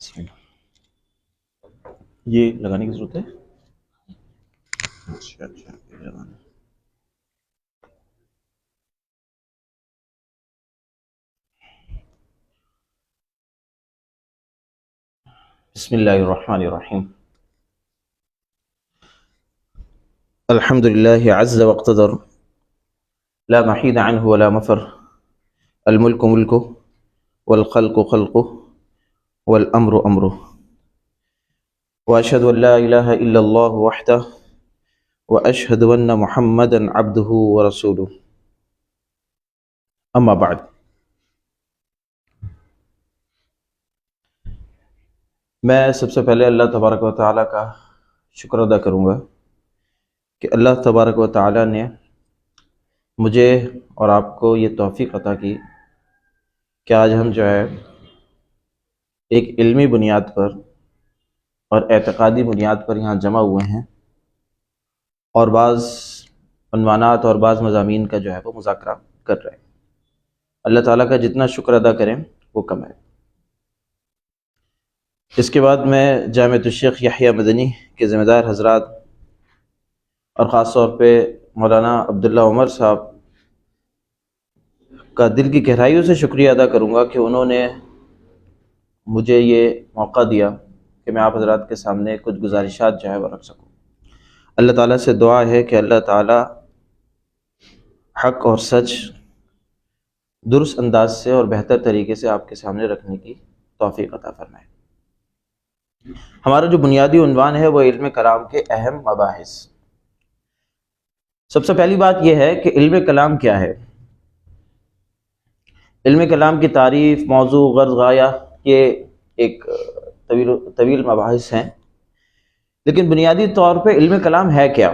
بسم اللہ۔ یہ لگانے کی ضرورت ہے؟ اچھا یہ لگانا ہے۔ بسم اللہ الرحمن الرحیم۔ الحمد للہ عز واقتدر، لا محید عنہ ولا مفر، الملک ملکہ والخلق خلقہ والامر امرہ، واشہد ان لا الہ الا اللہ وحدہ واشہد ان محمدا عبدہ ورسولہ، اما بعد۔ میں سب سے پہلے اللہ تبارک و تعالیٰ کا شکر ادا کروں گا کہ اللہ تبارک و تعالیٰ نے مجھے اور آپ کو یہ توفیق عطا کی کہ آج ہم جو ہے ایک علمی بنیاد پر اور اعتقادی بنیاد پر یہاں جمع ہوئے ہیں اور بعض عنوانات اور بعض مضامین کا جو ہے وہ مذاکرہ کر رہے ہیں۔ اللہ تعالیٰ کا جتنا شکر ادا کریں وہ کم ہے۔ اس کے بعد میں جامعۃ الشیخ یحییٰ مدنی کے ذمہ دار حضرات اور خاص طور پہ مولانا عبداللہ عمر صاحب کا دل کی گہرائیوں سے شکریہ ادا کروں گا کہ انہوں نے مجھے یہ موقع دیا کہ میں آپ حضرات کے سامنے کچھ گزارشات جو ہے وہ رکھ سکوں۔ اللہ تعالیٰ سے دعا ہے کہ اللہ تعالیٰ حق اور سچ درست انداز سے اور بہتر طریقے سے آپ کے سامنے رکھنے کی توفیق عطا فرمائے۔ ہمارا جو بنیادی عنوان ہے وہ علم کلام کے اہم مباحث۔ سب سے پہلی بات یہ ہے کہ علم کلام کیا ہے۔ علم کلام کی تعریف، موضوع، غرض، غایہ، یہ ایک طویل مباحث ہیں، لیکن بنیادی طور پہ علم کلام ہے کیا؟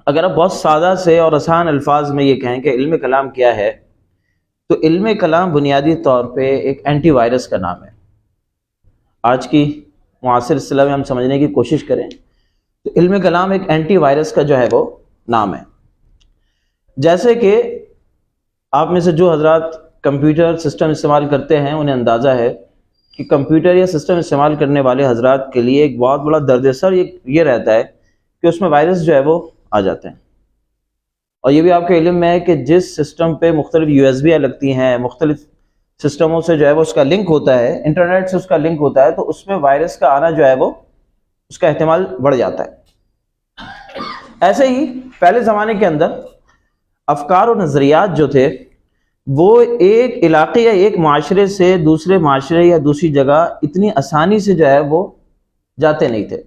اگر آپ بہت سادہ سے اور آسان الفاظ میں یہ کہیں کہ علم کلام کیا ہے، تو علم کلام بنیادی طور پہ ایک اینٹی وائرس کا نام ہے۔ آج کی معاصر اصطلاح میں ہم سمجھنے کی کوشش کریں تو علم کلام ایک اینٹی وائرس کا جو ہے وہ نام ہے۔ جیسے کہ آپ میں سے جو حضرات کمپیوٹر سسٹم استعمال کرتے ہیں انہیں اندازہ ہے کہ کمپیوٹر یا سسٹم استعمال کرنے والے حضرات کے لیے ایک بہت بڑا درد سر یہ رہتا ہے کہ اس میں وائرس جو ہے وہ آ جاتے ہیں۔ اور یہ بھی آپ کے علم میں ہے کہ جس سسٹم پہ مختلف USB لگتی ہیں، مختلف سسٹموں سے جو ہے وہ اس کا لنک ہوتا ہے، انٹرنیٹ سے اس کا لنک ہوتا ہے، تو اس میں وائرس کا آنا جو ہے وہ اس کا احتمال بڑھ جاتا ہے۔ ایسے ہی پہلے زمانے کے اندر افکار و نظریات جو تھے وہ ایک علاقے یا ایک معاشرے سے دوسرے معاشرے یا دوسری جگہ اتنی آسانی سے جو ہے وہ جاتے نہیں تھے،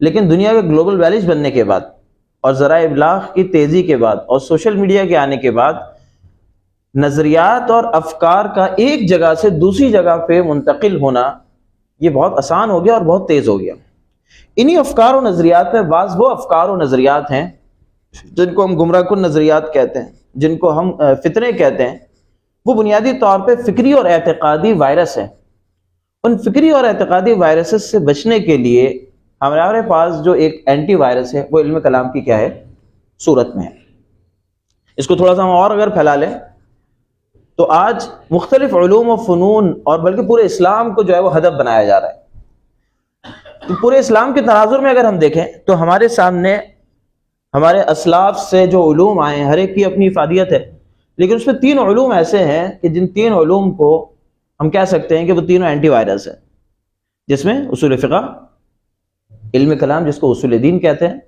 لیکن دنیا کے گلوبل ویلیج بننے کے بعد اور ذرائع ابلاغ کی تیزی کے بعد اور سوشل میڈیا کے آنے کے بعد نظریات اور افکار کا ایک جگہ سے دوسری جگہ پہ منتقل ہونا یہ بہت آسان ہو گیا اور بہت تیز ہو گیا۔ انہی افکار و نظریات میں بعض وہ افکار و نظریات ہیں جن کو ہم گمراہ کن نظریات کہتے ہیں، جن کو ہم فتنے کہتے ہیں، وہ بنیادی طور پہ فکری اور اعتقادی وائرس ہیں۔ ان فکری اور اعتقادی وائرسز سے بچنے کے لیے ہمارے پاس جو ایک اینٹی وائرس ہے وہ علم کلام کی کیا ہے؟ صورت میں ہے۔ اس کو تھوڑا سا ہم اور اگر پھیلا لیں تو آج مختلف علوم و فنون اور بلکہ پورے اسلام کو جو ہے وہ ہدف بنایا جا رہا ہے۔ تو پورے اسلام کے تناظر میں اگر ہم دیکھیں تو ہمارے سامنے ہمارے اسلاف سے جو علوم آئے ہیں ہر ایک کی اپنی افادیت ہے، لیکن اس میں 3 علوم ایسے ہیں کہ جن 3 علوم کو ہم کہہ سکتے ہیں کہ وہ تینوں اینٹی وائرس ہیں، جس میں اصول فقہ، علم کلام جس کو اصول دین کہتے ہیں،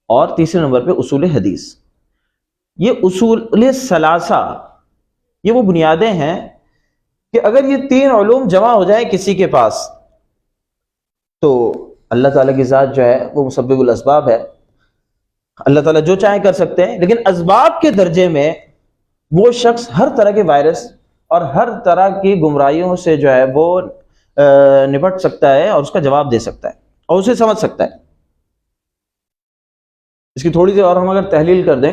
اور تیسرے نمبر پہ اصول حدیث۔ یہ اصول ثلاثہ یہ وہ بنیادیں ہیں کہ اگر یہ 3 علوم جمع ہو جائیں کسی کے پاس تو اللہ تعالیٰ کی ذات جو ہے وہ مسبب الاسباب ہے، اللہ تعالیٰ جو چاہے کر سکتے ہیں، لیکن اسباب کے درجے میں وہ شخص ہر طرح کے وائرس اور ہر طرح کی گمراہیوں سے جو ہے وہ نپٹ سکتا ہے اور اس کا جواب دے سکتا ہے اور اسے سمجھ سکتا ہے۔ اس کی تھوڑی سی اور ہم اگر تحلیل کر دیں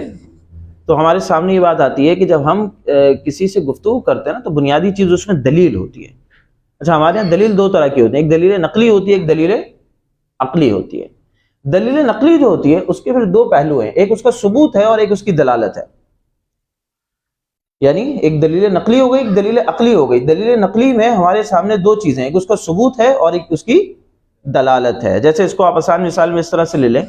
تو ہمارے سامنے یہ بات آتی ہے کہ جب ہم کسی سے گفتگو کرتے ہیں نا تو بنیادی چیز اس میں دلیل ہوتی ہے۔ اچھا، ہمارے یہاں دلیل 2 طرح کی ہوتی ہے، ایک دلیل نقلی ہوتی ہے، ایک دلیل عقلی ہوتی ہے۔ دلیل نقلی جو ہوتی ہے اس کے پھر 2 پہلو ہیں، ایک اس کا ثبوت ہے اور ایک اس کی دلالت ہے۔ یعنی ایک دلیل نقلی ہو گئی، ایک دلیل عقلی ہو گئی۔ دلیل نقلی میں ہمارے سامنے دو چیزیں ہیں، ایک اس کا ثبوت ہے اور ایک اس کی دلالت ہے۔ جیسے اس کو آپ آسان مثال میں اس طرح سے لے لیں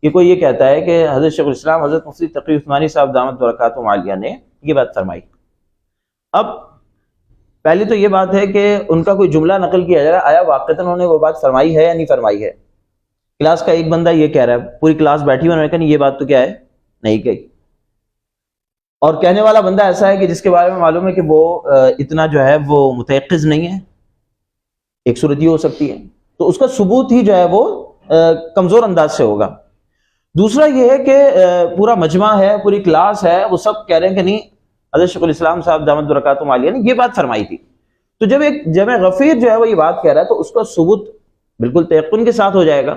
کہ کوئی یہ کہتا ہے کہ حضرت شیخ الاسلام حضرت مفتی تقی عثمانی صاحب دامت برکاتہم عالیہ نے یہ بات فرمائی۔ اب پہلی تو یہ بات ہے کہ ان کا کوئی جملہ نقل کیا جائے گا، آیا واقعتاً انہوں نے وہ بات فرمائی ہے یا نہیں فرمائی ہے؟ کلاس کا ایک بندہ یہ کہہ رہا ہے، پوری کلاس بیٹھی ہوئی، انہوں نے کہا نہیں یہ بات تو کیا ہے، نہیں کہی۔ اور کہنے والا بندہ ایسا ہے کہ جس کے بارے میں معلوم ہے کہ وہ اتنا جو ہے وہ متیقظ نہیں ہے، ایک صورت یہ ہو سکتی ہے، تو اس کا ثبوت ہی جو ہے وہ کمزور انداز سے ہوگا۔ دوسرا یہ ہے کہ پورا مجمع ہے، پوری کلاس ہے، وہ سب کہہ رہے ہیں کہ نہیں حضرت شیخ الاسلام صاحب دامت برکاتہم عالیہ نے یہ بات فرمائی تھی۔ تو جب ایک جمع غفیر جو ہے وہ یہ بات کہہ رہا ہے تو اس کا ثبوت بالکل تیقن کے ساتھ ہو جائے گا۔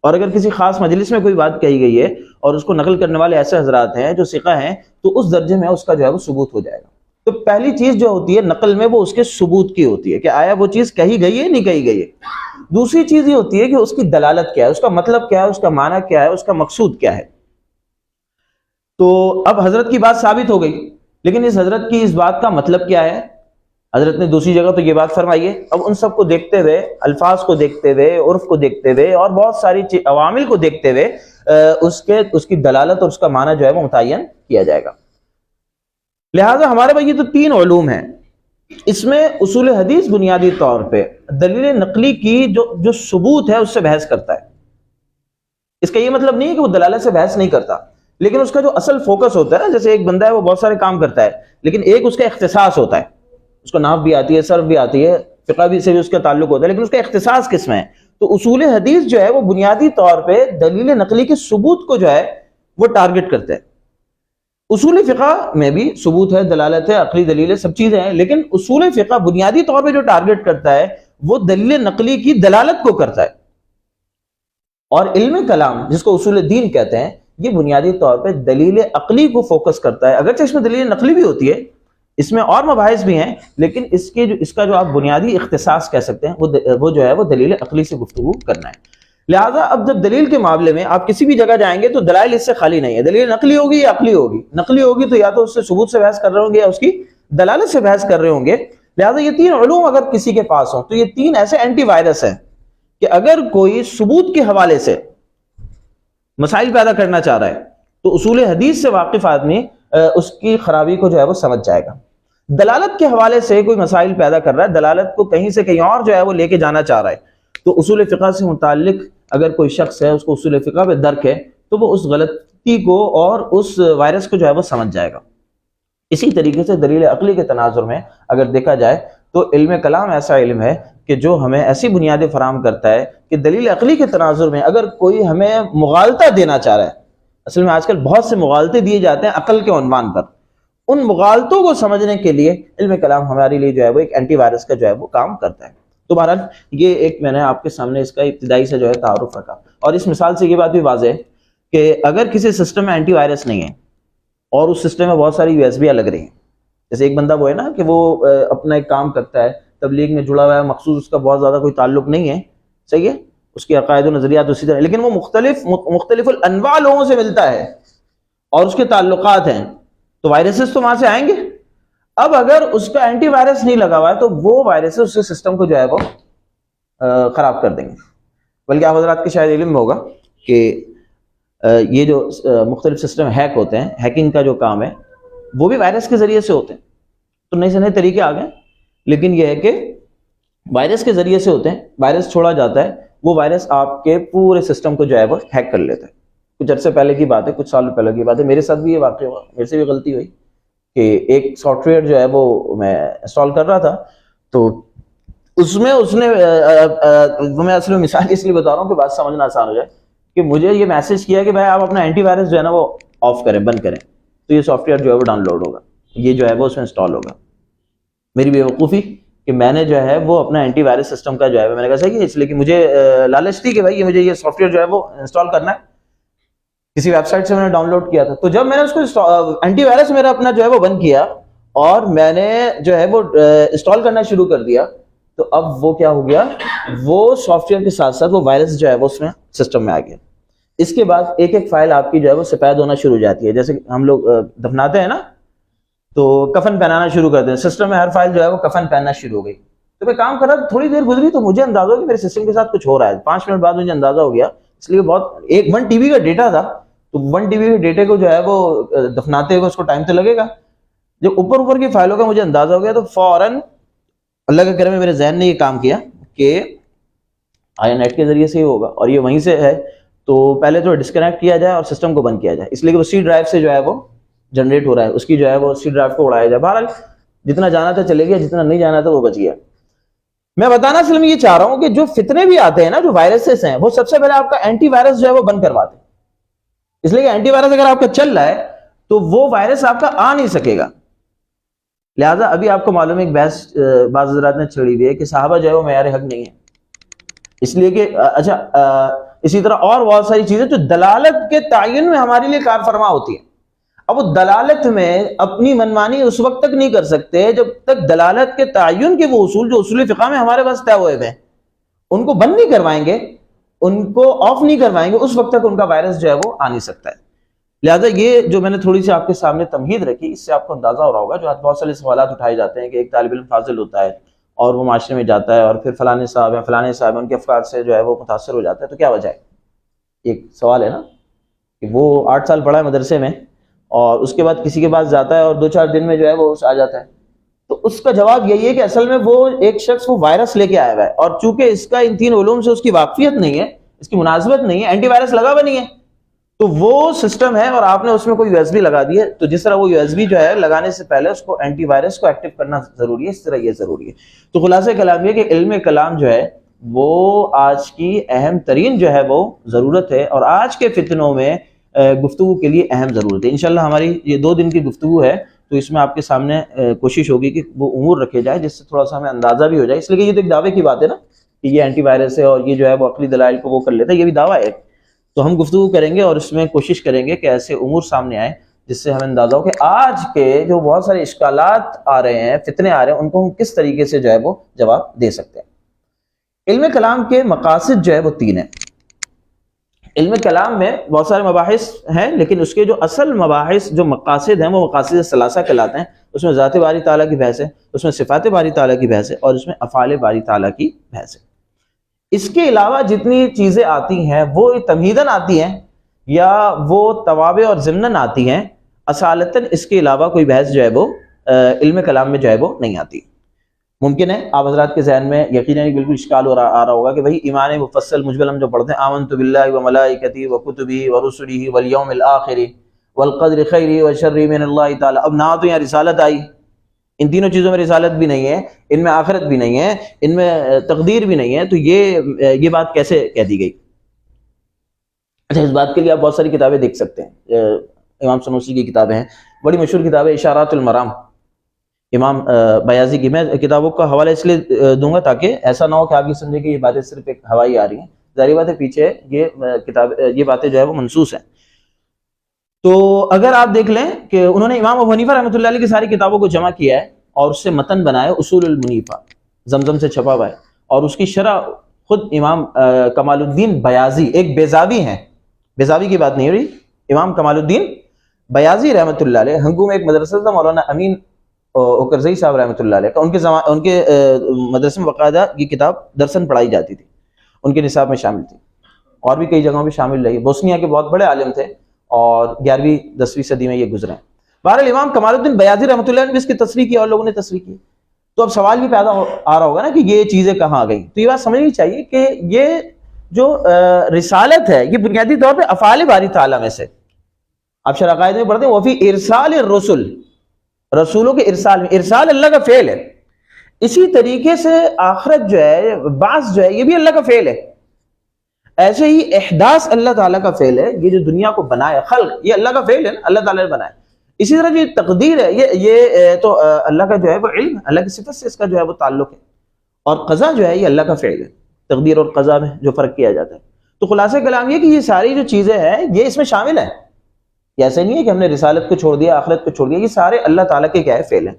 اور اگر کسی خاص مجلس میں کوئی بات کہی گئی ہے اور اس کو نقل کرنے والے ایسے حضرات ہیں جو ثقہ ہیں، تو اس درجے میں اس کا جو ہے وہ ثبوت ہو جائے گا۔ تو پہلی چیز جو ہوتی ہے نقل میں وہ اس کے ثبوت کی ہوتی ہے کہ آیا وہ چیز کہی گئی ہے نہیں کہی گئی ہے۔ دوسری چیز یہ ہوتی ہے کہ اس کی دلالت کیا ہے، اس کا مطلب کیا ہے، اس کا معنی کیا ہے، اس کا مقصود کیا ہے۔ تو اب حضرت کی بات ثابت ہو گئی، لیکن اس حضرت کی اس بات کا مطلب کیا ہے؟ حضرت نے دوسری جگہ تو یہ بات فرمائی ہے، اب ان سب کو دیکھتے ہوئے، الفاظ کو دیکھتے ہوئے، عرف کو دیکھتے ہوئے اور بہت ساری عوامل کو دیکھتے ہوئے اس کی دلالت اور اس کا معنی جو ہے وہ متعین کیا جائے گا۔ لہٰذا ہمارے پاس یہ تو تین علوم ہیں، اس میں اصول حدیث بنیادی طور پہ دلیل نقلی کی جو ثبوت ہے اس سے بحث کرتا ہے۔ اس کا یہ مطلب نہیں ہے کہ وہ دلالت سے بحث نہیں کرتا، لیکن اس کا جو اصل فوکس ہوتا ہے، جیسے ایک بندہ ہے وہ بہت سارے کام کرتا ہے، لیکن ایک اس کا اختصاص ہوتا ہے، اس کو نحو بھی آتی ہے، صرف بھی آتی ہے، فقہ بھی سے بھی اس کا تعلق ہوتا ہے، لیکن اس کا اختصاص کس میں ہے؟ تو اصول حدیث جو ہے وہ بنیادی طور پہ دلیل نقلی کے ثبوت کو جو ہے وہ ٹارگٹ کرتے ہیں۔ اصول فقہ میں بھی ثبوت ہے، دلالت ہے، عقلی دلیل ہے، سب چیزیں ہیں، لیکن اصول فقہ بنیادی طور پہ جو ٹارگٹ کرتا ہے وہ دلیل نقلی کی دلالت کو کرتا ہے۔ اور علم کلام جس کو اصول دین کہتے ہیں، یہ بنیادی طور پہ دلیل عقلی کو فوکس کرتا ہے، اگرچہ اس میں دلیل نقلی بھی ہوتی ہے، اس میں اور مباحث بھی ہیں، لیکن اس کا جو آپ بنیادی اختصاص کہہ سکتے ہیں وہ جو ہے وہ دلیل عقلی سے گفتگو کرنا ہے۔ لہٰذا اب جب دلیل کے معاملے میں آپ کسی بھی جگہ جائیں گے تو دلائل اس سے خالی نہیں ہے، دلیل نقلی ہوگی یا عقلی ہوگی۔ نقلی ہوگی تو یا تو اس سے ثبوت سے بحث کر رہے ہوں گے یا اس کی دلالت سے بحث کر رہے ہوں گے۔ لہٰذا یہ تین علوم اگر کسی کے پاس ہوں تو یہ تین ایسے اینٹی وائرس ہیں کہ اگر کوئی ثبوت کے حوالے سے مسائل پیدا کرنا چاہ رہا ہے تو اصول حدیث سے واقف آدمی اس کی خرابی کو جو ہے وہ سمجھ جائے گا۔ دلالت کے حوالے سے کوئی مسائل پیدا کر رہا ہے، دلالت کو کہیں سے کہیں اور جو ہے وہ لے کے جانا چاہ رہا ہے، تو اصول فقہ سے متعلق اگر کوئی شخص ہے، اس کو اصول فقہ پہ درک ہے، تو وہ اس غلطی کو اور اس وائرس کو جو ہے وہ سمجھ جائے گا۔ اسی طریقے سے دلیل عقلی کے تناظر میں اگر دیکھا جائے تو علم کلام ایسا علم ہے کہ جو ہمیں ایسی بنیادیں فراہم کرتا ہے کہ دلیل عقلی کے تناظر میں اگر کوئی ہمیں مغالطہ دینا چاہ رہا ہے، اصل میں آج کل بہت سے مغالطے دیے جاتے ہیں عقل کے عنوان پر، ان مغالطوں کو سمجھنے کے لیے علم کلام ہمارے لیے جو ہے وہ ایک اینٹی وائرس کا جو ہے وہ کام کرتا ہے۔ تو بہرحال یہ ایک میں نے آپ کے سامنے اس کا ابتدائی سے جو ہے تعارف رکھا، اور اس مثال سے یہ بات بھی واضح ہے کہ اگر کسی سسٹم میں اینٹی وائرس نہیں ہے اور اس سسٹم میں بہت ساری USB لگ رہی ہیں، جیسے ایک بندہ وہ ہے نا کہ وہ اپنا ایک کام کرتا ہے، تبلیغ میں جڑا ہوا ہے، مخصوص اس کا بہت زیادہ کوئی تعلق نہیں ہے، صحیح ہے، اس کے عقائد و نظریات اسی طرح، لیکن وہ مختلف الانواع لوگوں سے ملتا ہے اور اس کے تعلقات ہیں، تو وائرسز تو وہاں سے آئیں گے۔ اب اگر اس کا اینٹی وائرس نہیں لگا ہوا ہے تو وہ وائرسز اس سسٹم کو جو ہے وہ خراب کر دیں گے۔ بلکہ آپ حضرات کے شاید علم میں ہوگا کہ یہ جو مختلف سسٹم ہیک ہوتے ہیں، ہیکنگ کا جو کام ہے وہ بھی وائرس کے ذریعے سے ہوتے ہیں، تو نئے سے نئے طریقے آ گئے، لیکن یہ ہے کہ وائرس کے ذریعے سے ہوتے ہیں، وائرس چھوڑا جاتا ہے، وہ وائرس آپ کے پورے سسٹم کو جو ہے وہ ہیک کر لیتا ہے۔ کچھ عرصے پہلے کی بات ہے، کچھ سال پہلے کی بات ہے، میرے ساتھ بھی یہ واقعہ ہوا، میرے سے بھی غلطی ہوئی کہ ایک سافٹ ویئر جو ہے وہ میں انسٹال کر رہا تھا، تو اس نے میں اصل میں مثال اس لیے بتا رہا ہوں کہ بات سمجھنا آسان ہو جائے، کہ مجھے یہ میسج کیا کہ بھائی آپ اپنا اینٹی وائرس جو ہے نا وہ آف کریں، بند کریں، تو یہ سافٹ ویئر جو ہے وہ ڈاؤن لوڈ ہوگا، یہ جو ہے وہ اس میں انسٹال ہوگا۔ میری بیوقوفی کہ میں نے جو ہے وہ اپنا اینٹی وائرس سسٹم کا جو ہے میں نے کہا صحیح ہے، اس لیے کہ مجھے لالچ تھی کہ بھائی یہ مجھے یہ سافٹ ویئر جو ہے وہ انسٹال کرنا ہے، کسی ویب سائٹ سے میں نے ڈاؤن لوڈ کیا تھا، تو جب میں نے اس کو اینٹی وائرس میرا اپنا جو ہے وہ بند کیا اور میں نے جو ہے وہ انسٹال کرنا شروع کر دیا، تو اب وہ کیا ہو گیا، وہ سافٹ ویئر کے ساتھ ساتھ وہ وائرس جو ہے وہ اس میں سسٹم میں آ گیا۔ اس کے بعد ایک ایک فائل آپ کی جو ہے وہ سپید ہونا شروع ہو جاتی ہے، جیسے ہم لوگ دفناتے ہیں نا، تو کفن پہنانا شروع کر دیں. سسٹم میں ہر فائل جو ہے وہ کفن پہننا شروع ہو گئی. تو میں کام کر رہا تھا, تھوڑی دیر گزری تو مجھے اندازہ ہو کہ میرے سسٹم کے ساتھ کچھ ہو رہا ہے. 5 منٹ بعد مجھے اندازہ ہو گیا, اس لیے بہت 1 TB کا ڈیٹا تھا, تو 1 TB کے ڈیٹے کو جو ہے وہ دفناتے ہوئے اس کو ٹائم تو لگے گا. جب اوپر کی فائلوں کا مجھے اندازہ ہو گیا تو فوراً اللہ کے کرم میں میرے ذہن نے یہ کام کیا کہ آیا نیٹ کے ذریعے سے ہی ہوگا اور یہ وہیں سے ہے, تو پہلے تو ڈسکنیکٹ کیا جائے اور سسٹم کو بند کیا جائے, اس لیے کہ وہ سی ڈرائیو سے جو ہے وہ جنریٹ ہو رہا ہے, اس کی جو ہے وہ سی ڈرائیو کو اڑایا جائے. بہرحال جتنا جانا تھا چلے گیا, جتنا نہیں جانا تھا وہ بچ گیا. میں بتانا اصل میں یہ چاہ رہا ہوں کہ جو فتنے بھی آتے ہیں نا, جو وائرسز ہیں, وہ سب سے پہلے آپ کا اینٹی وائرس جو ہے وہ بند کرواتے ہیں, اس لیے کہ اینٹی وائرس اگر آپ کا چل رہا ہے تو وہ وائرس آپ کا آ نہیں سکے گا. لہٰذا ابھی آپ کو معلوم ہے ایک بحث بعض حضرات نے چھڑی ہوئی ہے کہ صحابہ جو ہے وہ معیار حق نہیں ہے, اس لیے کہ اچھا اسی طرح اور بہت ساری چیزیں جو دلالت کے تعین میں ہمارے لیے کار فرما ہوتی ہیں. اب وہ دلالت میں اپنی منمانی اس وقت تک نہیں کر سکتے جب تک دلالت کے تعین کے وہ اصول جو اصول فقہ میں ہمارے پاس طے ہوئے ہیں ان کو بند نہیں کروائیں گے, ان کو آف نہیں کروائیں گے, اس وقت تک ان کا وائرس جو ہے وہ آ نہیں سکتا ہے. لہٰذا یہ جو میں نے تھوڑی سی آپ کے سامنے تمہید رکھی, اس سے آپ کو اندازہ ہو رہا ہوگا. جو بہت سارے سوالات اٹھائے جاتے ہیں کہ ایک طالب علم فاضل ہوتا ہے اور وہ معاشرے میں جاتا ہے اور پھر فلانے صاحب ہیں, فلانے صاحب ہیں, ان کے افکار سے جو ہے وہ متاثر ہو جاتا ہے, تو کیا وجہ ہے؟ ایک سوال ہے نا کہ وہ 8 سال پڑھا ہے مدرسے میں اور اس کے بعد کسی کے پاس جاتا ہے اور 2-4 دن میں جو ہے وہ آ جاتا ہے. تو اس کا جواب یہی ہے کہ اصل میں وہ ایک شخص وہ وائرس لے کے آیا ہوا ہے, اور چونکہ اس کا ان 3 علوم سے اس کی واقفیت نہیں ہے, اس کی مناسبت نہیں ہے, اینٹی وائرس لگا ہوا نہیں ہے, تو وہ سسٹم ہے اور آپ نے اس میں کوئی USB لگا دی ہے, تو جس طرح وہ USB جو ہے لگانے سے پہلے اس کو اینٹی وائرس کو ایکٹیو کرنا ضروری ہے, اس طرح یہ ضروری ہے. تو خلاصہ کلام یہ کہ علم کلام جو ہے وہ آج کی اہم ترین جو ہے وہ ضرورت ہے, اور آج کے فتنوں میں گفتگو کے لیے اہم ضرورت ہے. انشاءاللہ ہماری یہ 2 دن کی گفتگو ہے, تو اس میں آپ کے سامنے کوشش ہوگی کہ وہ امور رکھے جائیں جس سے تھوڑا سا ہمیں اندازہ بھی ہو جائے, اس لیے کہ یہ تو ایک دعوے کی بات ہے نا کہ یہ اینٹی وائرس ہے اور یہ جو ہے وہ عقلی دلائل کو وہ کر لیتا ہے, یہ بھی دعویٰ ہے. تو ہم گفتگو کریں گے اور اس میں کوشش کریں گے کہ ایسے امور سامنے آئیں جس سے ہمیں اندازہ ہو کہ آج کے جو بہت سارے اشکالات آ رہے ہیں, فتنے آ رہے ہیں, ان کو ہم کس طریقے سے جو ہے وہ جواب دے سکتے ہیں. علم کلام کے مقاصد جو ہے وہ 3 ہیں. علم کلام میں بہت سارے مباحث ہیں, لیکن اس کے جو اصل مباحث جو مقاصد ہیں وہ مقاصد ثلاثہ کہلاتے ہیں. اس میں ذات باری تعالیٰ کی بحث ہے, اس میں صفات باری تعالیٰ کی بحث ہے, اور اس میں افعال باری تعالیٰ کی بحث ہے. اس کے علاوہ جتنی چیزیں آتی ہیں وہ تمہیداً آتی ہیں یا وہ توابع اور ضمناً آتی ہیں, اصالتاً اس کے علاوہ کوئی بحث جو ہے وہ علم کلام میں جو ہے وہ نہیں آتی. ممکن ہے آپ حضرات کے ذہن میں یقیناً بالکل اشکال آ رہا ہوگا کہ بھائی ایمان مفصل مجمل ہم جو پڑھتے ہیں آمنت باللہ و ملائکتہ و کتبہ و رسلہ والیوم الآخر والقدر خیرہ و شرہ من اللہ تعالی, اب نہ تو یہاں رسالت آئی, ان تینوں چیزوں میں رسالت بھی نہیں ہے, ان میں آخرت بھی نہیں ہے, ان میں تقدیر بھی نہیں ہے, تو یہ بات کیسے کہہ دی گئی؟ اچھا, اس بات کے لیے آپ بہت ساری کتابیں دیکھ سکتے ہیں. امام سنوسی کی کتابیں ہیں, بڑی مشہور کتاب ہے اشارات المرام امام بیاضی کی. میں کتابوں کا حوالہ اس لیے دوں گا تاکہ ایسا نہ ہو کہ آپ یہ سمجھیں کہ یہ باتیں صرف ایک ہوائی آ رہی ہیں. ظاہری بات ہے پیچھے یہ باتیں جو ہے وہ منسوس ہیں. تو اگر آپ دیکھ لیں کہ انہوں نے امام ابو حنیفہ رحمۃ اللہ علیہ کی ساری کتابوں کو جمع کیا ہے اور اس سے متن بنایا, اصول المنیفہ زمزم سے چھپا ہوا ہے, اور اس کی شرح خود امام کمال الدین بیاضی, ایک بیزاوی ہیں, بیزاوی کی بات نہیں ہو رہی, امام کمال الدین بیاضی رحمۃ اللہ علیہ, ہنگو میں ایک مدرسہ تھا مولانا امین اوکرزئی صاحب رحمۃ اللہ علیہ کا, ان کے مدرسے میں باقاعدہ یہ کتاب درسن پڑھائی جاتی تھی, ان کے نصاب میں شامل تھی, اور بھی کئی جگہوں پہ شامل رہی. بوسنیا کے بہت بڑے عالم تھے اور 11ویں-10ویں صدی میں یہ گزرے ہیں. بہرحال امام کمال الدین بیاضی رحمۃ اللہ نے بھی اس کی تصریح کی اور لوگوں نے تصریح کی. تو اب سوال بھی پیدا آ رہا ہوگا نا کہ یہ چیزیں کہاں آ گئیں. تو یہ بات سمجھنی چاہیے کہ یہ جو رسالت ہے یہ بنیادی طور پہ افعال باری تعالیٰ میں سے, آپ شرح عقائد میں پڑھتے ہیں وفی ارسال الرسل, رسولوں کے ارسال میں, ارسال اللہ کا فعل ہے. اسی طریقے سے آخرت جو ہے, بعث جو ہے, یہ بھی اللہ کا فعل ہے. ایسے ہی احداث اللہ تعالیٰ کا فعل ہے, یہ جو دنیا کو بنایا, خلق, یہ اللہ کا فعل ہے نا, اللہ تعالیٰ نے بنایا. اسی طرح جو تقدیر ہے یہ تو اللہ کا جو ہے وہ علم, اللہ کی صفت سے اس کا جو ہے وہ تعلق ہے. اور قضا جو ہے یہ اللہ کا فعل ہے, تقدیر اور قضا میں جو فرق کیا جاتا ہے. تو خلاصہ کلام یہ کہ یہ ساری جو چیزیں ہیں یہ اس میں شامل ہیں. یہ ایسے نہیں ہے کہ ہم نے رسالت کو چھوڑ دیا, آخرت کو چھوڑ دیا, یہ سارے اللہ تعالیٰ کے کیا ہے فعل ہیں.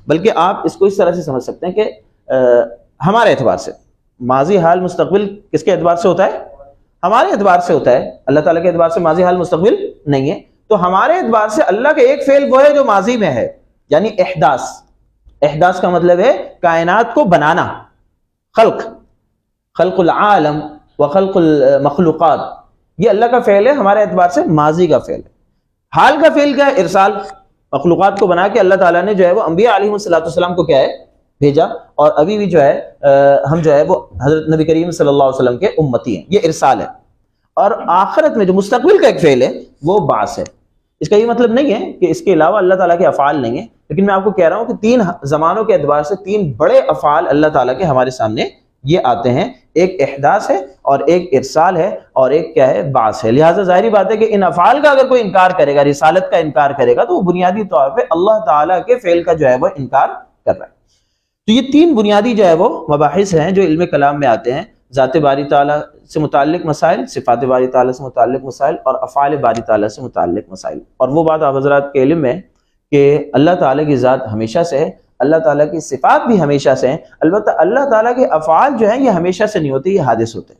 بلکہ آپ اس کو اس طرح سے سمجھ سکتے ہیں کہ ہمارے اعتبار سے ماضی حال مستقبل کس کے اعتبار سے ہوتا ہے؟ ہمارے اعتبار سے ہوتا ہے. اللہ تعالیٰ کے اعتبار سے ماضی حال مستقبل نہیں ہے. تو ہمارے اعتبار سے اللہ کا ایک فعل وہ ہے جو ماضی میں ہے, یعنی احداث. احداث کا مطلب ہے کائنات کو بنانا. خلق العالم و خلق المخلوقات یہ اللہ کا فعل ہے ہمارے اعتبار سے ماضی کا فعل ہے. حال کا فعل کیا ہے؟ ارسال. مخلوقات کو بنا کے اللہ تعالیٰ نے جو ہے وہ انبیاء علیہ السلام کو کیا ہے بھیجا, اور ابھی بھی جو ہے ہم جو ہے وہ حضرت نبی کریم صلی اللہ علیہ وسلم کے امتی ہیں. یہ ارسال ہے. اور آخرت میں جو مستقبل کا ایک فعل ہے وہ بعث ہے. اس کا یہ مطلب نہیں ہے کہ اس کے علاوہ اللہ تعالیٰ کے افعال نہیں ہیں, لیکن میں آپ کو کہہ رہا ہوں کہ 3 زمانوں کے اعتبار سے 3 بڑے افعال اللہ تعالیٰ کے ہمارے سامنے یہ آتے ہیں. ایک احداث ہے, اور ایک ارسال ہے, اور ایک کیا ہے بعث ہے. لہٰذا ظاہری بات ہے کہ ان افعال کا اگر کوئی انکار کرے گا, رسالت کا انکار کرے گا, تو وہ بنیادی طور پہ اللہ تعالیٰ کے فعل کا جو ہے وہ انکار کر رہا ہے. تو یہ 3 بنیادی جو ہے وہ مباحث ہیں جو علم کلام میں آتے ہیں. ذات باری تعالیٰ سے متعلق مسائل, صفات باری تعالیٰ سے متعلق مسائل, اور افعال باری تعالیٰ سے متعلق مسائل. اور وہ بات آپ حضرات کے علم میں کہ اللہ تعالیٰ کی ذات ہمیشہ سے ہے, اللہ تعالیٰ کی صفات بھی ہمیشہ سے ہیں. البتہ اللہ تعالیٰ کے افعال جو ہیں یہ ہمیشہ سے نہیں ہوتے, یہ حادث ہوتے ہیں.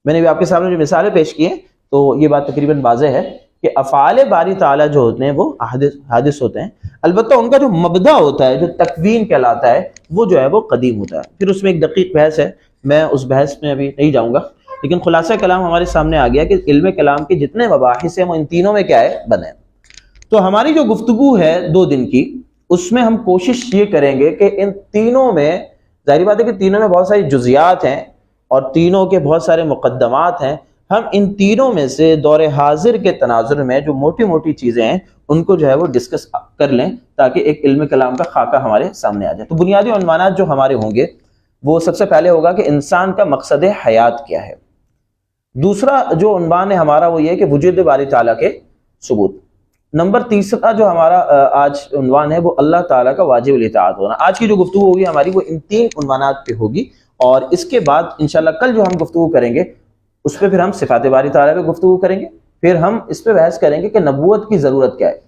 میں نے بھی آپ کے سامنے جو مثالیں پیش کی ہیں تو یہ بات تقریباً واضح ہے کہ افعال باری تعالیٰ جو ہوتے ہیں وہ حادث ہوتے ہیں. البتہ ان کا جو مبدا ہوتا ہے, جو تکوین کہلاتا ہے, وہ جو ہے وہ قدیم ہوتا ہے. پھر اس میں ایک دقیق بحث ہے, میں اس بحث میں ابھی نہیں جاؤں گا, لیکن خلاصہ کلام ہمارے سامنے آ گیا کہ علم کلام کے جتنے مباحث ہیں وہ ان تینوں میں کیا ہے بنے. تو ہماری جو گفتگو ہے 2 دن کی, اس میں ہم کوشش یہ کریں گے کہ ان تینوں میں, ظاہری بات ہے کہ تینوں میں بہت ساری جزیات ہیں اور تینوں کے بہت سارے مقدمات ہیں, ہم ان تینوں میں سے دور حاضر کے تناظر میں جو موٹی موٹی چیزیں ہیں ان کو جو ہے وہ ڈسکس کر لیں, تاکہ ایک علم کلام کا خاکہ ہمارے سامنے آ جائے. تو بنیادی عنوانات جو ہمارے ہوں گے وہ سب سے پہلے ہوگا کہ انسان کا مقصد حیات کیا ہے. دوسرا جو عنوان ہے ہمارا وہ یہ کہ وجود باری تعالیٰ کے ثبوت. نمبر تیسرا جو ہمارا آج عنوان ہے وہ اللہ تعالیٰ کا واجب الاطاعت ہونا. آج کی جو گفتگو ہوگی ہماری وہ ان 3 عنوانات پہ ہوگی, اور اس کے بعد انشاءاللہ کل جو ہم گفتگو کریں گے اس پہ پھر ہم صفات باری تعالیٰ پہ گفتگو کریں گے. پھر ہم اس پہ بحث کریں گے کہ نبوت کی ضرورت کیا ہے.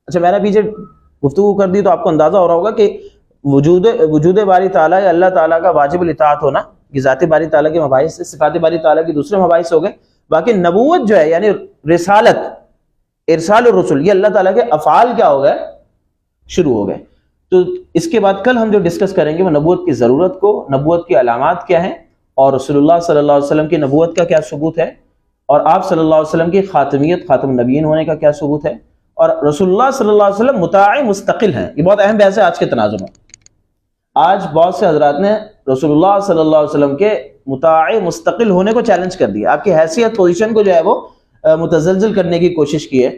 اچھا, میں نے پیچھے گفتگو کر دی تو آپ کو اندازہ ہو رہا ہوگا کہ وجود باری تعالیٰ یا اللہ تعالیٰ کا واجب الاطاعت ہونا یہ ذات باری تعالیٰ کے مباحث سے, صفات باری تعالیٰ کے دوسرے مباحث ہو گئے. باقی نبوت جو ہے یعنی رسالت, ارسال الرسل, یہ اللہ تعالیٰ کے افعال کیا ہو گئے شروع ہو گئے. تو اس کے بعد کل ہم جو ڈسکس کریں گے وہ نبوت کی ضرورت کو, نبوت کی علامات کیا ہیں, اور رسول اللہ صلی اللہ علیہ وسلم کی نبوت کا کیا ثبوت ہے, اور آپ صلی اللہ علیہ وسلم کی خاتمیت, خاتم النبیین ہونے کا کیا ثبوت ہے, اور رسول اللہ صلی اللہ علیہ وسلم مطاع مستقل ہیں. یہ بہت اہم بحث ہے آج کے تناظر میں. آج بہت سے حضرات نے رسول اللہ صلی اللہ علیہ وسلم کے مطاع مستقل ہونے کو چیلنج کر دیا, آپ کی حیثیت پوزیشن کو جو ہے وہ متزلزل کرنے کی کوشش کی ہے.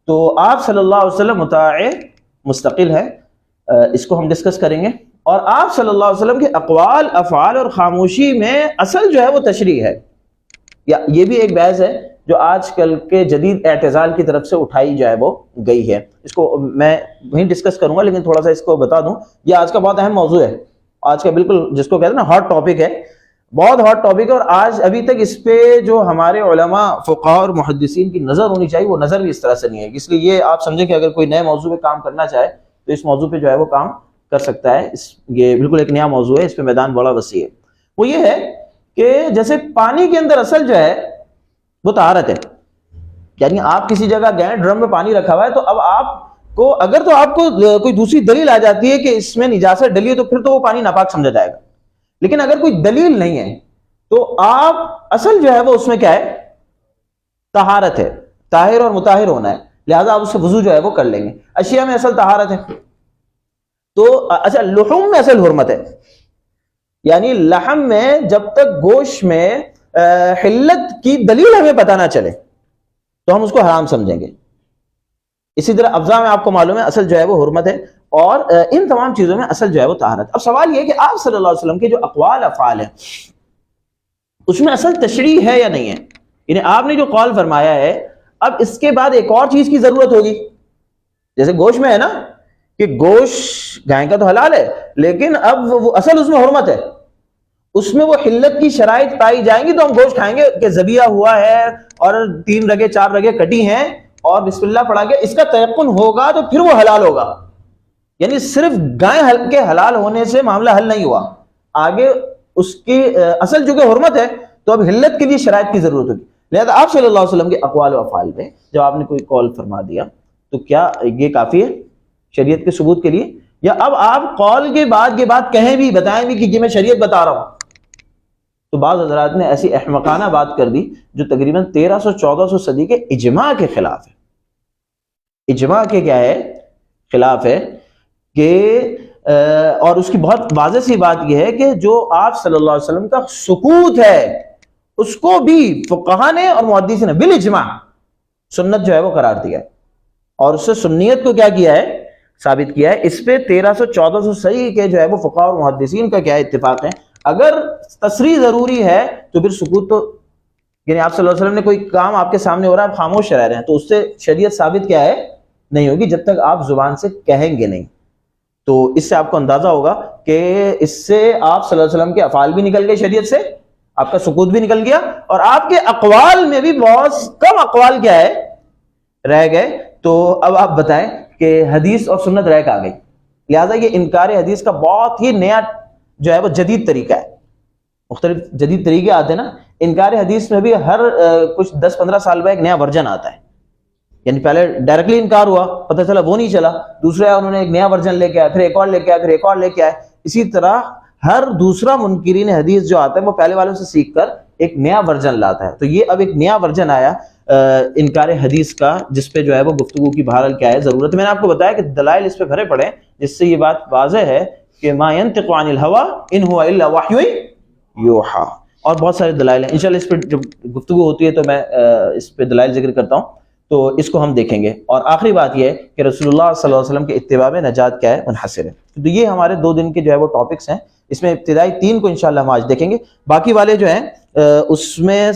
تو آپ صلی اللہ علیہ وسلم مطاع مستقل ہے, اس کو ہم ڈسکس کریں گے. اور آپ صلی اللہ علیہ وسلم کے اقوال, افعال اور خاموشی میں اصل جو ہے وہ تشریح ہے. یا یہ بھی ایک بحث ہے جو آج کل کے جدید اعتزال کی طرف سے اٹھائی جائے وہ گئی ہے. اس کو میں وہیں ڈسکس کروں گا, لیکن تھوڑا سا اس کو بتا دوں, یہ آج کا بہت اہم موضوع ہے. آج کا بالکل جس کو کہتے ہیں نا ہاٹ ٹاپک ہے, بہت ہاٹ ٹاپک ہے. اور آج ابھی تک اس پہ جو ہمارے علماء, فقہاء اور محدثین کی نظر ہونی چاہیے وہ نظر بھی اس طرح سے نہیں ہے. اس لیے یہ آپ سمجھیں کہ اگر کوئی نئے موضوع پہ کام کرنا چاہے تو اس موضوع پہ جو ہے وہ کام کر سکتا ہے. یہ بالکل ایک نیا موضوع ہے, اس پہ میدان بڑا وسیع ہے. وہ یہ ہے کہ جیسے پانی کے اندر اصل جو ہے وہ طہارت ہے. یعنی آپ کسی جگہ گئے, ڈرم میں پانی رکھا ہوا ہے, تو اب آپ کو اگر تو آپ کو کوئی دوسری دلیل آ جاتی ہے کہ اس میں نجاست ڈلی ہے تو پھر تو وہ پانی ناپاک سمجھا جائے گا. لیکن اگر کوئی دلیل نہیں ہے تو آپ اصل جو ہے وہ اس میں کیا ہے طہارت ہے, طاہر اور مطہر ہونا ہے. لہٰذا آپ اس سے وضو جو ہے وہ کر لیں گے. اشیاء میں اصل طہارت ہے. تو اچھا, لحوم میں اصل حرمت ہے. یعنی لحم میں جب تک گوشت میں حلت کی دلیل ہمیں پتہ نہ چلے تو ہم اس کو حرام سمجھیں گے. اسی طرح افضا میں آپ کو معلوم ہے اصل جو ہے وہ حرمت ہے, اور ان تمام چیزوں میں اصل جو ہے وہ طہارت. اب سوال یہ ہے کہ آپ صلی اللہ علیہ وسلم کے جو اقوال افعال ہیں اس میں اصل تشریح ہے یا نہیں ہے. یعنی آپ نے جو قول فرمایا ہے, اب اس کے بعد ایک اور چیز کی ضرورت ہوگی. جیسے گوشت میں ہے نا کہ گوشت گائے کا تو حلال ہے, لیکن اب وہ اصل اس میں حرمت ہے, اس میں وہ حلت کی شرائط پائی جائیں گی تو ہم گوشت کھائیں گے کہ ذبیحہ ہوا ہے اور 3 رگیں 4 رگیں کٹی ہیں اور بسم اللہ پڑھا گیا, اس کا تیقن ہوگا تو پھر وہ حلال ہوگا. یعنی صرف گائے کے حلال ہونے سے معاملہ حل نہیں ہوا, آگے اس کی اصل جو کہ حرمت ہے تو اب حلت کے لیے شرائط کی ضرورت ہوگی. لہذا آپ صلی اللہ علیہ وسلم کے اقوال و افعال میں جب آپ نے کوئی قول فرما دیا تو کیا یہ کافی ہے؟ شریعت کے ثبوت کے لیے، یا اب آپ قول کے بعد کہیں بھی، بتائیں بھی کہ یہ میں شریعت بتا رہا ہوں؟ تو بعض حضرات نے ایسی احمقانہ بات کر دی جو تقریباً 1300-1400 صدی کے اجماع کے خلاف ہے۔ اجماع کے کیا ہے؟ خلاف ہے کہ اور اس کی بہت واضح سی بات یہ ہے کہ جو آپ صلی اللہ علیہ وسلم کا سکوت ہے اس کو بھی فقہا نے اور محدثین نے بالاجماع سنت جو ہے وہ قرار دیا ہے، اور اس سے سنیت کو کیا کیا ہے؟ ثابت کیا ہے۔ اس پہ 1300-1400 صحیح کے جو ہے وہ فقہا اور محدثین کا کیا اتفاق ہے۔ اگر تصریح ضروری ہے تو پھر سکوت تو، یعنی آپ صلی اللہ علیہ وسلم نے کوئی کام آپ کے سامنے ہو رہا ہے، آپ خاموش رہ رہے ہیں، تو اس سے شریعت ثابت کیا ہے؟ نہیں ہوگی جب تک آپ زبان سے کہیں گے نہیں۔ تو اس سے آپ کو اندازہ ہوگا کہ اس سے آپ صلی اللہ علیہ وسلم کے افعال بھی نکل گئے شریعت سے، آپ کا سکوت بھی نکل گیا، اور آپ کے اقوال میں بھی بہت کم اقوال کیا ہے؟ رہ گئے۔ تو اب آپ بتائیں کہ حدیث اور سنت رہ کے آ گئی، لہٰذا یہ انکار حدیث کا بہت ہی نیا جو ہے وہ جدید طریقہ ہے۔ مختلف جدید طریقے آتے ہیں نا، انکار حدیث میں بھی ہر کچھ 10-15 سال بعد ایک نیا ورژن آتا ہے، یعنی پہلے ڈائریکٹلی انکار ہوا، پتہ چلا وہ نہیں چلا، دوسرا انہوں نے ایک نیا ورژن لے کے آیا، پھر ایک اور لے کے آیا، پھر ایک اور لے کے آیا۔ اسی طرح ہر دوسرا منکرین حدیث جو آتا ہے وہ پہلے والوں سے سیکھ کر ایک نیا ورژن لاتا ہے۔ تو یہ اب ایک نیا ورژن آیا انکار حدیث کا، جس پہ جو ہے وہ گفتگو کی بہرحال کیا ہے ضرورت ہے۔ میں نے آپ کو بتایا کہ دلائل اس پہ بھرے پڑے ہیں، جس سے یہ بات واضح ہے کہ ما ينطق عن الهوى ان هو الا وحی یوحى، اور بہت سارے دلائل ہیں۔ انشاءاللہ اس پہ جب گفتگو ہوتی ہے تو میں اس پہ دلائل ذکر کرتا ہوں، تو اس کو ہم دیکھیں گے۔ اور آخری بات یہ ہے کہ رسول اللہ صلی اللہ علیہ وسلم کے اتباع میں نجات کیا ہے؟ منحصر ہے۔ تو یہ ہمارے 2 دن کے جو ہے وہ ٹاپکس ہیں، اس میں ابتدائی 3 کو انشاءاللہ ہم آج دیکھیں گے، باقی والے جو ہیں اس میں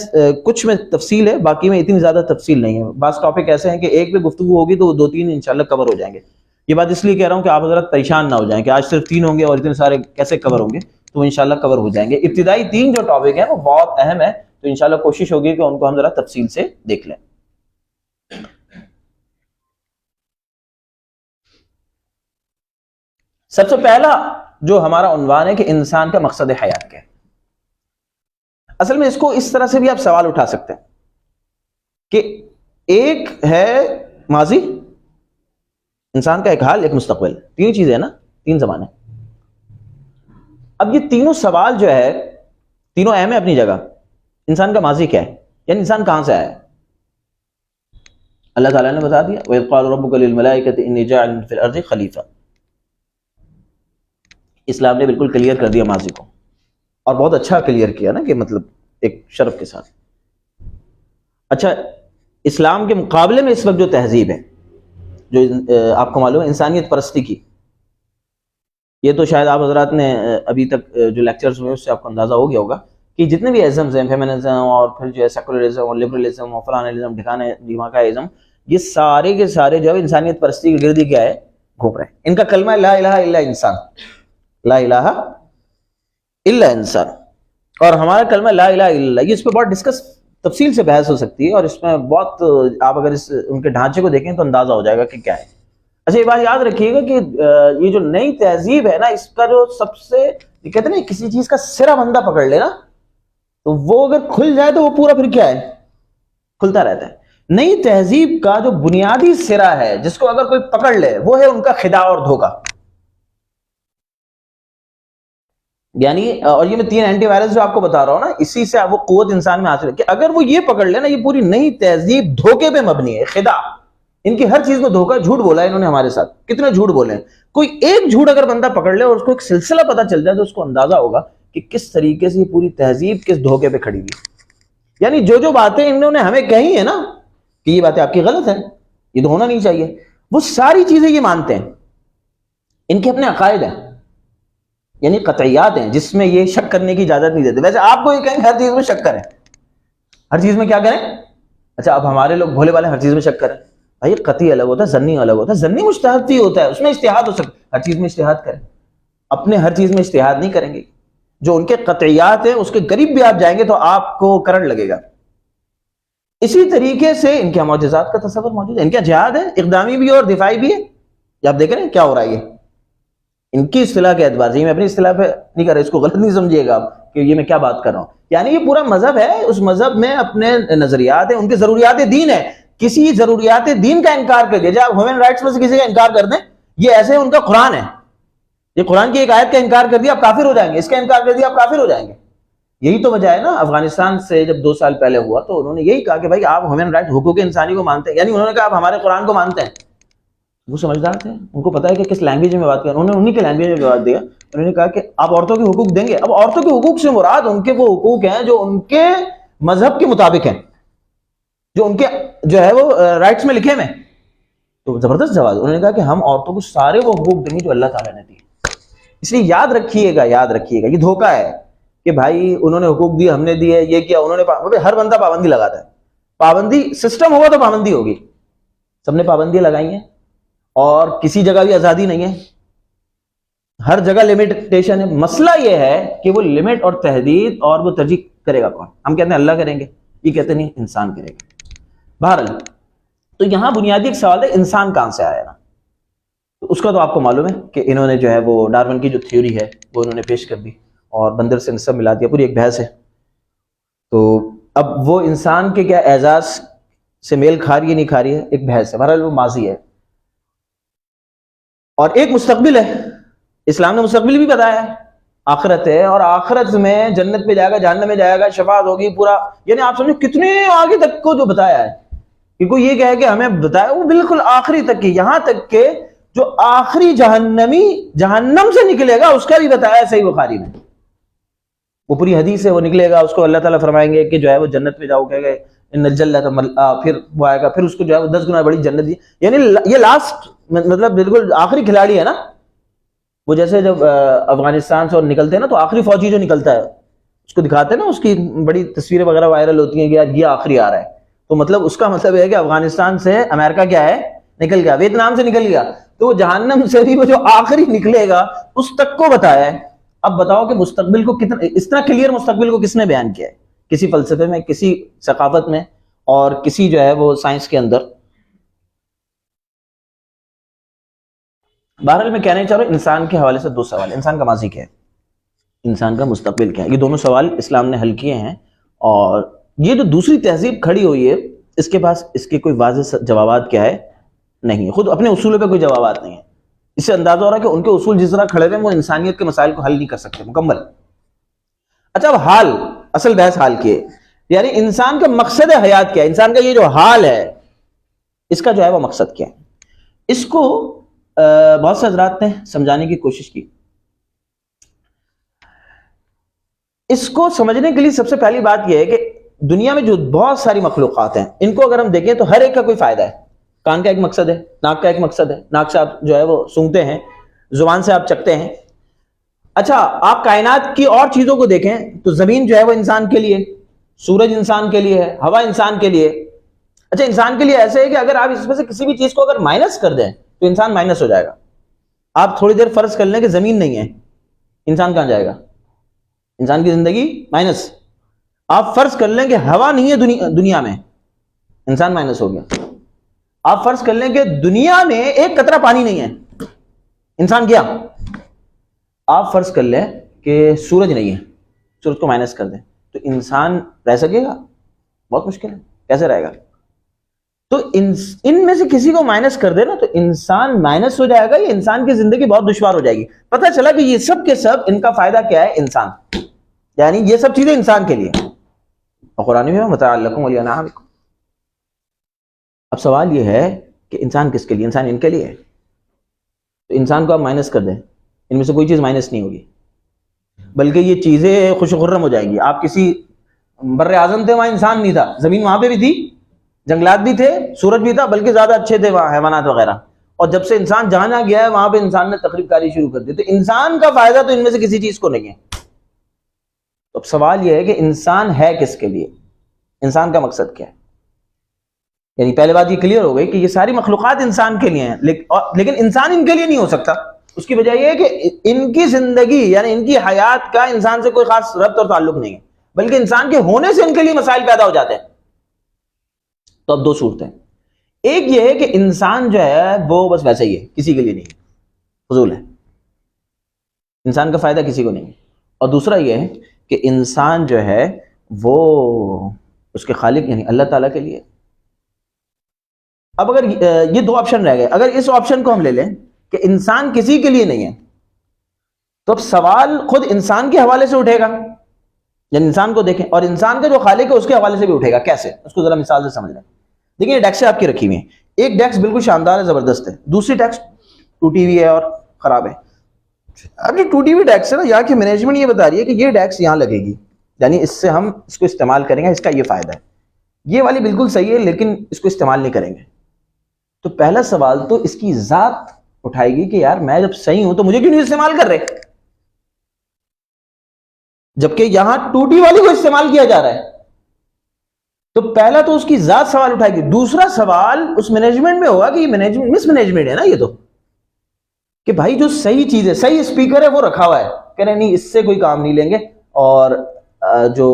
کچھ میں تفصیل ہے، باقی میں اتنی زیادہ تفصیل نہیں ہے۔ بعض ٹاپک ایسے ہیں کہ ایک پہ گفتگو ہوگی تو وہ 2-3 انشاءاللہ کور ہو جائیں گے۔ یہ بات اس لیے کہہ رہا ہوں کہ آپ حضرات پریشان نہ ہو جائیں کہ آج صرف 3 ہوں گے اور اتنے سارے کیسے کور ہوں گے، تو انشاءاللہ کور ہو جائیں گے۔ ابتدائی 3 جو ٹاپک ہیں وہ بہت اہم ہے، تو انشاءاللہ کوشش ہوگی کہ ان کو ہم ذرا تفصیل سے دیکھ لیں۔ سب سے پہلا جو ہمارا عنوان ہے کہ انسان کا مقصد حیات کیا ہے۔ اصل میں اس کو اس طرح سے بھی آپ سوال اٹھا سکتے ہیں کہ ایک ہے ماضی انسان کا، ایک حال، ایک مستقبل، 3 چیزیں ہیں نا، 3 زمانے۔ اب یہ تینوں سوال جو ہے تینوں اہم ہے اپنی جگہ۔ انسان کا ماضی کیا ہے، یعنی انسان کہاں سے آیا ہے؟ اللہ تعالیٰ نے بتا دیا وَإِذْ قَالَ رَبُّكَ لِلْمَلَائِكَةِ إِنِّي جَاعِلٌ فِي الْأَرْضِ خلیفہ۔ اسلام نے بالکل کلیئر کر دیا ماضی کو، اور بہت اچھا کلیئر کیا نا، کہ مطلب ایک شرف کے ساتھ۔ اچھا، اسلام کے مقابلے میں اس وقت جو تہذیب ہے، جو آپ کو معلوم ہے انسانیت پرستی کی، یہ تو شاید آپ حضرات نے ابھی تک جو لیکچرز ہوئے اس سے آپ کو اندازہ ہو گیا ہوگا کہ جتنے بھی ازمز ہیں، فیمنزم اور پھر جو ہے سیکولرزم اور لبرلزم اور فلانزم ڈھکانے دماغ ازم، یہ سارے کے سارے جو ہے انسانیت پرستی کے گرد کیا ہے؟ گھوم رہے ہیں۔ ان کا کلمہ لا الہ الا انسان، لا الہ الا انسان، اور ہمارا کلمہ لا الہ الا اللہ، یہ اس پہ بہت ڈسکس تفصیل سے بحث ہو سکتی ہے، اور اس میں بہت آپ اگر ان کے ڈھانچے کو دیکھیں تو اندازہ ہو جائے گا کہ کیا ہے۔ اچھا، یہ بات یاد رکھیے گا کہ یہ جو نئی تہذیب ہے نا، اس کا جو سب سے یہ کہتے ہیں نا، کسی چیز کا سرا بندہ پکڑ لے نا تو وہ اگر کھل جائے تو وہ پورا پھر کیا ہے؟ کھلتا رہتا ہے۔ نئی تہذیب کا جو بنیادی سرا ہے، جس کو اگر کوئی پکڑ لے، وہ ہے ان کا خداع اور دھوکہ۔ یعنی اور یہ میں 3 اینٹی وائرس جو آپ کو بتا رہا ہوں نا، اسی سے وہ قوت انسان میں حاصل ہے کہ اگر وہ یہ پکڑ لے نا، یہ پوری نئی تہذیب دھوکے پہ مبنی ہے، خداع۔ ان کی ہر چیز میں دھوکہ، جھوٹ بولا ہے انہوں نے ہمارے ساتھ، کتنے جھوٹ بولے ہیں۔ کوئی ایک جھوٹ اگر بندہ پکڑ لے اور اس کو ایک سلسلہ پتہ چل جائے تو اس کو اندازہ ہوگا کہ کس طریقے سے یہ پوری تہذیب کس دھوکے پہ کھڑی ہوئی۔ یعنی جو باتیں انہوں نے ہمیں کہی ہیں نا کہ یہ باتیں آپ کی غلط ہیں، یہ تو ہونا نہیں چاہیے، وہ ساری چیزیں یہ مانتے ہیں۔ ان کے اپنے عقائد ہیں، یعنی قطعیات ہیں، جس میں یہ شک کرنے کی اجازت نہیں دیتے۔ ویسے آپ کو یہ کہیں کہ ہر چیز میں شک کریں، ہر چیز میں کیا کریں؟ اچھا، اب ہمارے لوگ بھولے والے ہر چیز میں شک کریں۔ بھائی قطعی الگ ہوتا ہے، ظنی الگ ہوتا ہے۔ ظنی مجتہد ہی ہوتا ہے، اس میں اجتہاد ہو سکتا ہے، ہر چیز میں اجتہاد کریں، اپنے ہر چیز میں اجتہاد نہیں کریں گے۔ جو ان کے قطعیات ہیں اس کے قریب بھی آپ جائیں گے تو آپ کو کرنٹ لگے گا۔ اسی طریقے سے ان کے معجزات کا تصور موجود ہے، ان کا جہاد ہے، اقدامی بھی اور دفاعی بھی ہے۔ یہ آپ دیکھ رہے ہیں کیا ہو رہا ہے، یہ ان کی اصطلاح کے اعتبار سے، میں اپنی اصطلاح پہ نہیں کر رہا، اس کو غلط نہیں سمجھیے گا آپ کہ یہ میں کیا بات کر رہا ہوں۔ یعنی یہ پورا مذہب ہے، اس مذہب میں اپنے نظریات ہیں، ان کے ضروریات دین ہے۔ کسی ضروریات دین کا انکار کر دیا جائے، آپ ہیومن رائٹس میں سے کسی کا انکار کر دیں، یہ ایسے ان کا قرآن ہے، یہ قرآن کی ایک آیت کا انکار کر دیا آپ کافر ہو جائیں گے، اس کا انکار کر دیا آپ کافر ہو جائیں گے. یہی تو وجہ ہے نا. افغانستان سے جب 2 سال پہلے ہوا تو انہوں نے یہی کہا کہ بھائی آپ ہیومن رائٹ، حقوق انسانی کو مانتے ہیں، یعنی انہوں نے کہا آپ ہمارے قرآن کو مانتے ہیں. وہ سمجھدار تھے، ان کو پتا ہے کہ کس لینگویج میں بات کریں. انہوں نے انہی کے لینگویج میں جواب دیا. انہوں نے کہا کہ آپ عورتوں کے حقوق دیں گے. اب عورتوں کے حقوق سے مراد ان کے وہ حقوق ہیں جو ان کے مذہب کے مطابق ہیں، جو ان کے جو ہے وہ رائٹس میں لکھے ہوئے. تو زبردست جواب. انہوں نے کہا کہ ہم عورتوں کو سارے وہ حقوق دیں گے جو اللہ تعالیٰ نے دیے. اس لیے یاد رکھیے گا یہ دھوکہ ہے کہ بھائی انہوں نے حقوق دیے، ہم نے دیے، یہ کیا انہوں نے. ہر بندہ پابندی لگاتا ہے. پابندی سسٹم ہوگا تو پابندی ہوگی. سب نے پابندیاں لگائی ہیں اور کسی جگہ بھی آزادی نہیں ہے، ہر جگہ لمیٹیشن ہے. مسئلہ یہ ہے کہ وہ لمٹ اور تحدید اور وہ ترجیح کرے گا کون؟ ہم کہتے ہیں اللہ کریں گے، یہ کہتے نہیں انسان کرے گا. بہرحال تو یہاں بنیادی ایک سوال ہے انسان کہاں سے آیا نا. تو اس کا تو آپ کو معلوم ہے کہ انہوں نے جو ہے وہ ڈارون کی جو تھیوری ہے وہ انہوں نے پیش کر دی اور بندر سے نسب ملا دیا، پوری ایک بحث ہے. تو اب وہ انسان کے کیا اعزاز سے میل کھا رہی ہے نہیں کھا رہی ہے ایک بحث ہے. بہرحال وہ ماضی ہے اور ایک مستقبل ہے. اسلام نے مستقبل بھی بتایا ہے، آخرت ہے، اور آخرت میں جنت میں جائے گا، جہنم میں جائے گا، شفاعت ہوگی، پورا. یعنی آپ سمجھو کتنے آگے تک کو جو بتایا ہے کہ کوئی یہ کہے کہ ہمیں بتایا، وہ بالکل آخری تک کی، یہاں تک کہ جو آخری جہنمی جہنم سے نکلے گا اس کا بھی بتایا ہے صحیح بخاری میں. وہ پوری حدیث ہے، وہ نکلے گا، اس کو اللہ تعالیٰ فرمائیں گے کہ جو ہے وہ جنت میں جاؤ، کہے گا ان الجنۃ پھر وہ آئے گا، پھر اس کو جو ہے وہ 10 گنا بڑی جنت دی. یعنی یہ لاسٹ مطلب بالکل آخری کھلاڑی ہے نا. وہ جیسے جب افغانستان سے اور نکلتے ہیں نا تو آخری فوجی جو نکلتا ہے اس کو دکھاتے ہیں نا، اس کی بڑی تصویریں وغیرہ وائرل ہوتی ہیں کہ یار یہ آخری آ رہا ہے. تو مطلب اس کا مطلب ہے کہ افغانستان سے امریکہ کیا ہے نکل گیا، ویتنام سے نکل گیا. تو وہ جہنم سے بھی وہ جو آخری نکلے گا اس تک کو بتایا ہے. اب بتاؤ کہ مستقبل کو کتنا اس طرح کلیئر مستقبل کو کس نے بیان کیا ہے؟ کسی فلسفے میں، کسی ثقافت میں، اور کسی جو ہے وہ سائنس کے اندر. بہرحال میں کہنا چاہ رہا ہوں انسان کے حوالے سے 2 سوال. انسان کا ماضی کیا ہے، انسان کا مستقبل کیا ہے. یہ دونوں سوال اسلام نے حل کیے ہیں. اور یہ جو دوسری تہذیب کھڑی ہوئی ہے اس کے پاس اس کے کوئی واضح جوابات کیا ہے نہیں ہے، خود اپنے اصولوں پہ کوئی جوابات نہیں ہے. اس سے اندازہ ہو رہا ہے کہ ان کے اصول جس طرح کھڑے ہوئے ہیں وہ انسانیت کے مسائل کو حل نہیں کر سکتے مکمل. اچھا اب حال، اصل بحث حال کی ہے، یعنی انسان کا مقصد حیات کیا ہے، انسان کا یہ جو حال ہے اس کا جو ہے وہ مقصد کیا ہے. اس کو بہت سے حضرات نے سمجھانے کی کوشش کی. اس کو سمجھنے کے لیے سب سے پہلی بات یہ ہے کہ دنیا میں جو بہت ساری مخلوقات ہیں ان کو اگر ہم دیکھیں تو ہر ایک کا کوئی فائدہ ہے. کان کا ایک مقصد ہے، ناک کا ایک مقصد ہے، ناک سے آپ جو ہے وہ سونگھتے ہیں، زبان سے آپ چکھتے ہیں. اچھا آپ کائنات کی اور چیزوں کو دیکھیں تو زمین جو ہے وہ انسان کے لیے، سورج انسان کے لیے ہے، ہوا انسان کے لیے. اچھا انسان کے لیے ایسے ہے کہ اگر آپ اس میں سے کسی بھی چیز کو اگر مائنس کر دیں تو انسان مائنس ہو جائے گا. آپ تھوڑی دیر فرض کر لیں کہ زمین نہیں ہے، انسان کہاں جائے گا؟ انسان کی زندگی مائنس. آپ فرض کر لیں کہ ہوا نہیں ہے دنیا میں، انسان مائنس ہو گیا. آپ فرض کر لیں کہ دنیا میں ایک قطرہ پانی نہیں ہے، انسان گیا. آپ فرض کر لیں کہ سورج نہیں ہے، سورج کو مائنس کر دیں تو انسان رہ سکے گا؟ بہت مشکل ہے. کیسے رہے گا؟ تو ان میں سے کسی کو مائنس کر دے نا تو انسان مائنس ہو جائے گا، یہ انسان کی زندگی بہت دشوار ہو جائے گی. پتہ چلا کہ یہ سب کے سب ان کا فائدہ کیا ہے؟ انسان. یعنی یہ سب چیزیں انسان کے لیے. اور قرآن میں متاع لکم ولانعامکم. اب سوال یہ ہے کہ انسان کس کے لیے؟ انسان ان کے لیے ہے. تو انسان کو آپ مائنس کر دیں، ان میں سے کوئی چیز مائنس نہیں ہوگی، بلکہ یہ چیزیں خوش و خرم ہو جائیں گی. آپ کسی بر اعظم تھے، وہاں انسان نہیں تھا، زمین وہاں پہ بھی تھی، جنگلات بھی تھے، سورج بھی تھا، بلکہ زیادہ اچھے تھے وہاں حیوانات وغیرہ. اور جب سے انسان جہاں گیا ہے وہاں پہ انسان نے تخریب کاری شروع کر دی. تو انسان کا فائدہ تو ان میں سے کسی چیز کو نہیں ہے. تو اب سوال یہ ہے کہ انسان ہے کس کے لیے؟ انسان کا مقصد کیا ہے؟ یعنی پہلے بات یہ کلیئر ہو گئی کہ یہ ساری مخلوقات انسان کے لیے ہیں، لیکن انسان ان کے لیے نہیں ہو سکتا. اس کی وجہ یہ ہے کہ ان کی زندگی یعنی ان کی حیات کا انسان سے کوئی خاص ربط اور تعلق نہیں ہے، بلکہ انسان کے ہونے سے ان کے لیے مسائل پیدا ہو جاتے ہیں. تو اب 2 صورتیں، ایک یہ ہے کہ انسان جو ہے وہ بس ویسے ہی ہے، کسی کے لیے نہیں، فضول ہے، انسان کا فائدہ کسی کو نہیں. اور دوسرا یہ ہے کہ انسان جو ہے وہ اس کے خالق یعنی اللہ تعالیٰ کے لیے. اب اگر یہ 2 آپشن رہ گئے، اگر اس آپشن کو ہم لے لیں کہ انسان کسی کے لیے نہیں ہے، تو اب سوال خود انسان کے حوالے سے اٹھے گا، یعنی انسان کو دیکھیں، اور انسان کا جو خالق ہے اس کے حوالے سے بھی اٹھے گا. کیسے؟ اس کو ذرا مثال سے سمجھ لیں. دیکھیں یہ ڈیسک آپ کی رکھی ہوئی ہیں، ایک ڈیسک بالکل شاندار ہے، زبردست ہے، دوسری ڈیسک ٹوٹی ہوئی ہے اور خراب ہے. اب جو ٹوٹی ہوئی ڈیسک ہے نا، یہاں کی مینجمنٹ یہ بتا رہی ہے کہ یہ ڈیسک یہاں لگے گی، یعنی اس سے ہم اس کو استعمال کریں گے، اس کا یہ فائدہ ہے. یہ والی بالکل صحیح ہے لیکن اس کو استعمال نہیں کریں گے. تو پہلا سوال تو اس کی ذات اٹھائے گی کہ یار میں جب صحیح ہوں تو مجھے کیوں نہیں استعمال کر رہے، جبکہ یہاں ٹوٹی والی کو استعمال کیا جا رہا ہے. تو پہلا تو اس کی ذات سوال اٹھائے گی. دوسرا سوال اس مینجمنٹ میں ہوگا کہ یہ مینجمنٹ مس مینجمنٹ ہے نا، یہ تو کہ بھائی جو صحیح چیز ہے، صحیح اسپیکر ہے وہ رکھا ہوا ہے، کہہ رہے نہیں اس سے کوئی کام نہیں لیں گے، اور جو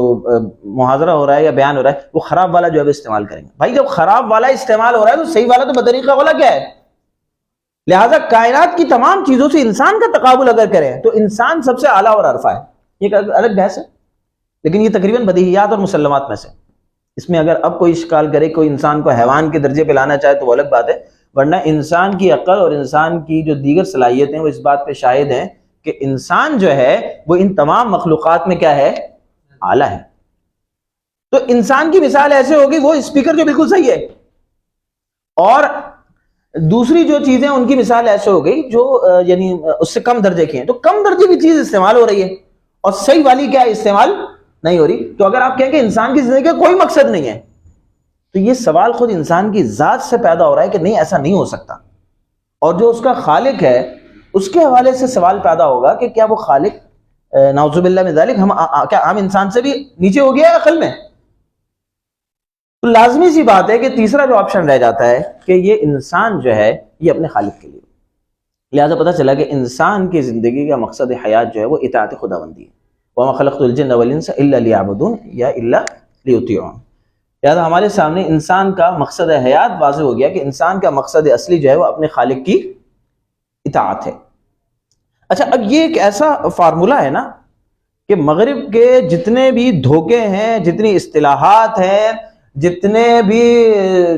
محاضرہ ہو رہا ہے یا بیان ہو رہا ہے وہ خراب والا جو ہے وہ استعمال کریں گے. بھائی جب خراب والا استعمال ہو رہا ہے تو صحیح والا تو بطریقہ والا کیا ہے؟ لہذا کائنات کی تمام چیزوں سے انسان کا تقابل اگر کریں تو انسان سب سے اعلیٰ اور عرفہ ہے. یہ ایک الگ بحث ہے، لیکن یہ تقریباً بدیہیات اور مسلمات میں سے. اس میں اگر اب کوئی اشکال کرے، کوئی انسان کو حیوان کے درجے پہ لانا چاہے تو وہ الگ بات ہے، ورنہ انسان کی عقل اور انسان کی جو دیگر صلاحیتیں وہ اس بات پہ شاہد ہیں کہ انسان جو ہے وہ ان تمام مخلوقات میں کیا ہے؟ اعلیٰ ہے. تو انسان کی مثال ایسے ہوگی، وہ اسپیکر جو بالکل صحیح ہے، اور دوسری جو چیزیں ان کی مثال ایسے ہو گئی جو یعنی اس سے کم درجے کی ہیں. تو کم درجے کی چیز استعمال ہو رہی ہے اور صحیح والی کیا ہے؟ استعمال نہیں ہو رہی. تو اگر آپ کہیں کہ انسان کی زندگی کا کوئی مقصد نہیں ہے، تو یہ سوال خود انسان کی ذات سے پیدا ہو رہا ہے کہ نہیں ایسا نہیں ہو سکتا. اور جو اس کا خالق ہے اس کے حوالے سے سوال پیدا ہوگا کہ کیا وہ خالق نعوذ باللہ من ذالک کیا عام انسان سے بھی نیچے ہو گیا ہے عقل میں؟ تو لازمی سی بات ہے کہ تیسرا جو آپشن رہ جاتا ہے کہ یہ انسان جو ہے یہ اپنے خالق کے لیے. لہذا پتہ چلا کہ انسان کی زندگی کا مقصد حیات جو ہے وہ اطاعت خداوندی ہے. وَمَا خَلَقْتُ الْجِنَّ وَالْإِنسَ إِلَّا لِيَعْبُدُونَ یا إِلَّا لِيُطِيعُونَ. لہذا ہمارے سامنے انسان کا مقصد حیات واضح ہو گیا کہ انسان کا مقصد اصلی جو ہے وہ اپنے خالق کی اطاعت ہے. اچھا اب یہ ایک ایسا فارمولہ ہے نا کہ مغرب کے جتنے بھی دھوکے ہیں، جتنی اصطلاحات ہیں، جتنے بھی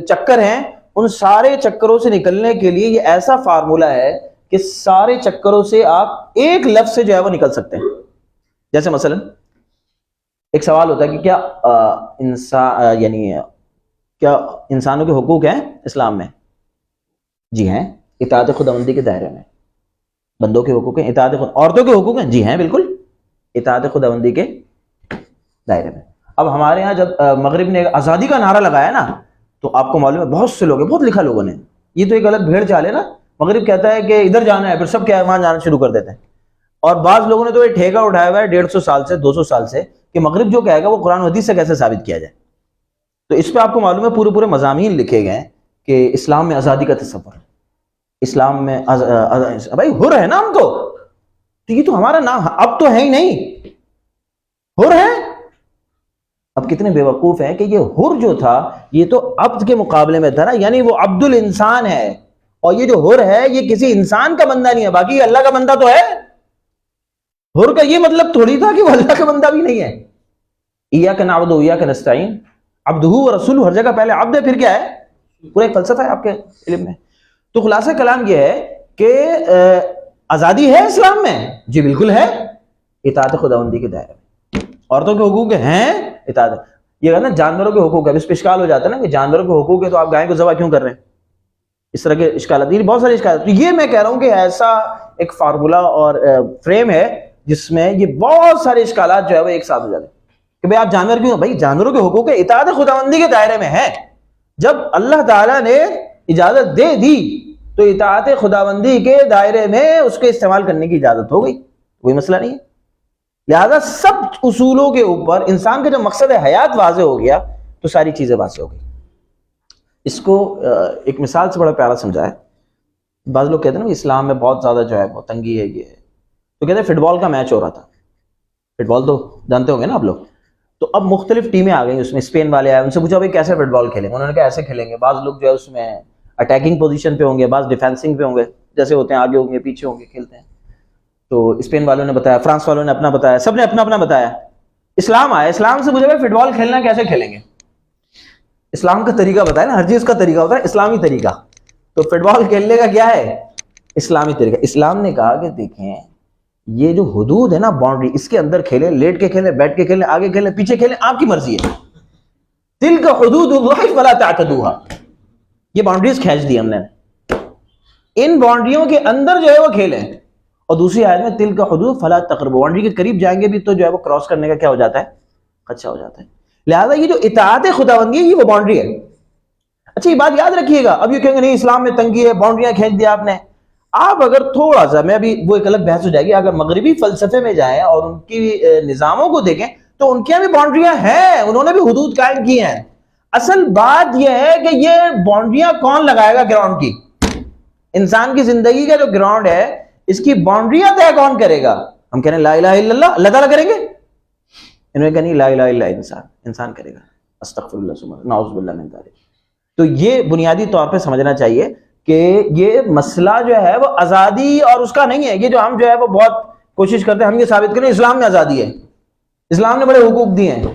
چکر ہیں، ان سارے چکروں سے نکلنے کے لیے یہ ایسا فارمولہ ہے کہ سارے چکروں سے آپ ایک لفظ سے جو ہے وہ نکل سکتے ہیں. جیسے مثلا ایک سوال ہوتا ہے کہ کیا کیا انسانوں کے حقوق ہیں اسلام میں؟ جی ہیں، اطاعت خداوندی کے دائرے میں. بندوں کے حقوق ہیں، اطاعت عورتوں کے حقوق ہیں؟ جی ہیں بالکل، اطاعت خداوندی کے دائرے میں. اب ہمارے ہاں جب مغرب نے آزادی کا نعرہ لگایا نا تو آپ کو معلوم ہے بہت سے لوگ ہیں، بہت لکھا لوگوں نے، یہ تو ایک الگ بھیڑ چال ہے نا. مغرب کہتا ہے کہ ادھر جانا ہے، پھر سب کیا ہے وہاں جانا شروع کر دیتے ہیں. اور بعض لوگوں نے تو یہ ٹھیکہ اٹھایا ہوا ہے 150 سال سے 200 سال سے کہ مغرب جو کہے گا وہ قرآن و حدیث سے کیسے ثابت کیا جائے. تو اس پہ آپ کو معلوم ہے پورے مضامین لکھے گئے ہیں کہ اسلام میں آزادی کا تصور، اسلام میں بھائی حر ہے نا ہم تو یہ تو ہمارا نام اب تو ہے ہی نہیں، حر ہے. اب کتنے بے وقوف ہیں کہ یہ حر جو تھا یہ تو عبد کے مقابلے میں تھا نا، یعنی وہ عبد الانسان ہے، اور یہ جو حر ہے یہ کسی انسان کا بندہ نہیں ہے، باقی یہ اللہ کا بندہ تو ہے. حر کا یہ مطلب تھوڑی تھا کہ وہ اللہ کا بندہ بھی نہیں ہے. ایاک نعبد و ایاک نستعین، عبدہ و رسولہ، ہر جگہ پہلے عبد ہے پھر کیا ہے، پورا ایک فلسفہ ہے آپ کے علم میں. تو خلاصہ کلام یہ ہے کہ آزادی ہے اسلام میں؟ جی بالکل ہے، اطاعت خداوندی کے دائرے میں. عورتوں کے حقوق ہیں، اطاعت. یہ نا جانوروں کے حقوق ہے، اس پہ اشکال ہو جاتا ہے نا کہ جانوروں کے حقوق ہے تو آپ گائے کو ذبح کیوں کر رہے ہیں، اس طرح کے اشکالات، یہ بہت سارے اشکالات. تو یہ میں کہہ رہا ہوں کہ ایسا ایک فارمولہ اور فریم ہے جس میں یہ بہت سارے اشکالات جو ہے وہ ایک ساتھ ہو جاتے ہیں کہ بھئی آپ جانور کیوں؟ بھائی جانوروں کے حقوق ہے، اطاعت خداوندی کے دائرے میں ہے. جب اللہ تعالیٰ نے اجازت دے دی تو اطاعت خداوندی کے دائرے میں اس کے استعمال کرنے کی اجازت ہو گئی، کوئی مسئلہ نہیں ہے. لہذا سب اصولوں کے اوپر انسان کا جب مقصد حیات واضح ہو گیا تو ساری چیزیں واضح ہو گئی. اس کو ایک مثال سے بڑا پیارا سمجھا ہے. بعض لوگ کہتے ہیں نا اسلام میں بہت زیادہ جو ہے وہ تنگی ہے، یہ ہے. تو کہتے ہیں فٹ بال کا میچ ہو رہا تھا، فٹ بال تو جانتے ہوں گے نا آپ لوگ. تو اب مختلف ٹیمیں آ گئیں، اس میں اسپین والے آئے، ان سے پوچھا بھائی کیسے فٹ بال کھیلیں گے؟ انہوں نے کہا ایسے کھیلیں گے. بعض لوگ جو ہے اس میں اٹیکنگ پوزیشن پہ ہوں گے، بعض ڈیفینسنگ پہ ہوں گے، جیسے ہوتے ہیں آگے ہوں گے پیچھے ہوں گے، کھیلتے ہیں. تو اسپین والوں نے بتایا، فرانس والوں نے اپنا بتایا، سب نے اپنا اپنا بتایا. اسلام آیا، اسلام سے پوچھا بھائی فٹ بال کھیلنا کیسے کھیلیں گے؟ اسلام کا طریقہ بتایا نا، ہر چیز کا طریقہ ہوتا ہے، اسلامی طریقہ. تو فٹ بال کھیلنے کا کیا ہے؟ اسلامی طریقہ. اسلام نے کہا کہ دیکھیں یہ جو حدود ہے نا، باؤنڈری، اس کے اندر کھیلیں، لیٹ کے کھیلیں، بیٹھ کے کھیلیں، آگے کھیلیں، پیچھے کھیلیں، آپ کی مرضی ہے. تلک حدود اللہ فلا تعتدوها، یہ باؤنڈریز کھینچ دی ہم نے، ان باؤنڈریوں کے اندر جو ہے وہ کھیلیں. اور دوسری آیت میں تلک حدود فلا تقربوا، باؤنڈری کے قریب جائیں گے بھی تو جو ہے وہ کراس کرنے کا کیا ہو جاتا ہے، خدشہ ہو جاتا ہے. لہٰذا یہ جو اطاعت خداوندی ہے یہ وہ باؤنڈری ہے. اچھا یہ بات یاد رکھیے گا. اب یہ کہیں گے نہیں اسلام میں تنگی ہے، باؤنڈریاں کھینچ دیا آپ نے. آپ اگر تھوڑا سا، میں ابھی وہ ایک الگ بحث ہو جائے گی، اگر مغربی فلسفے میں جائیں اور ان کی نظاموں کو دیکھیں تو ان کے بھی باؤنڈریاں ہیں، انہوں نے بھی حدود قائم کی ہیں. اصل بات یہ ہے کہ یہ باؤنڈریاں کون لگائے گا گراؤنڈ کی؟ انسان کی زندگی کا جو گراؤنڈ ہے اس کی باؤنڈریاں طے کون کرے گا؟ ہم کہہ رہے ہیں لا الہ الا اللہ، اللہ تعالیٰ کریں گے؟ انہوں نے کہا نہیں، لا الہ الا انسان کرے گا. استغفر اللہ ثم نعوذ باللہ من ذلک. تو یہ بنیادی طور پہ سمجھنا چاہیے کہ یہ مسئلہ جو ہے وہ آزادی اور اس کا نہیں ہے. یہ جو ہم جو ہے وہ بہت کوشش کرتے ہیں ہم یہ ثابت کریں اسلام میں آزادی ہے، اسلام نے بڑے حقوق دیے ہیں.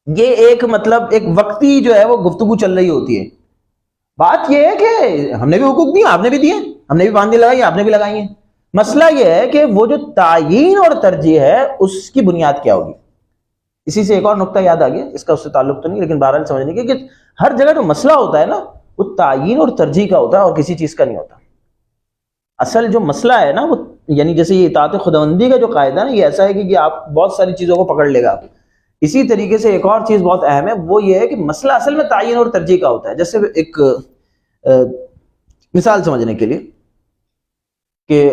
یہ ایک مطلب ایک وقتی جو ہے وہ گفتگو چل رہی ہوتی ہے. بات یہ ہے کہ ہم نے بھی حقوق دیے، آپ نے بھی دیے، ہم نے بھی پابندی لگائی، آپ نے بھی لگائی ہیں. مسئلہ یہ ہے کہ وہ جو تعیین اور ترجیح ہے اس کی بنیاد کیا ہوگی. اسی سے ایک اور نقطہ یاد آ گیا، اس کا اس سے تعلق تو نہیں لیکن بہرحال سمجھنے کی، کہ ہر جگہ جو مسئلہ ہوتا ہے نا وہ تعیین اور ترجیح کا ہوتا ہے اور کسی چیز کا نہیں ہوتا. اصل جو مسئلہ ہے نا وہ یعنی جیسے یہ اطاعت خداوندی کا جو قاعدہ ہے نا، یہ ایسا ہے کہ آپ بہت ساری چیزوں کو پکڑ لے گا. اسی طریقے سے ایک اور چیز بہت اہم ہے، وہ یہ ہے کہ مسئلہ اصل میں تعیین اور ترجیح کا ہوتا ہے. جیسے ایک مثال سمجھنے کے لیے کہ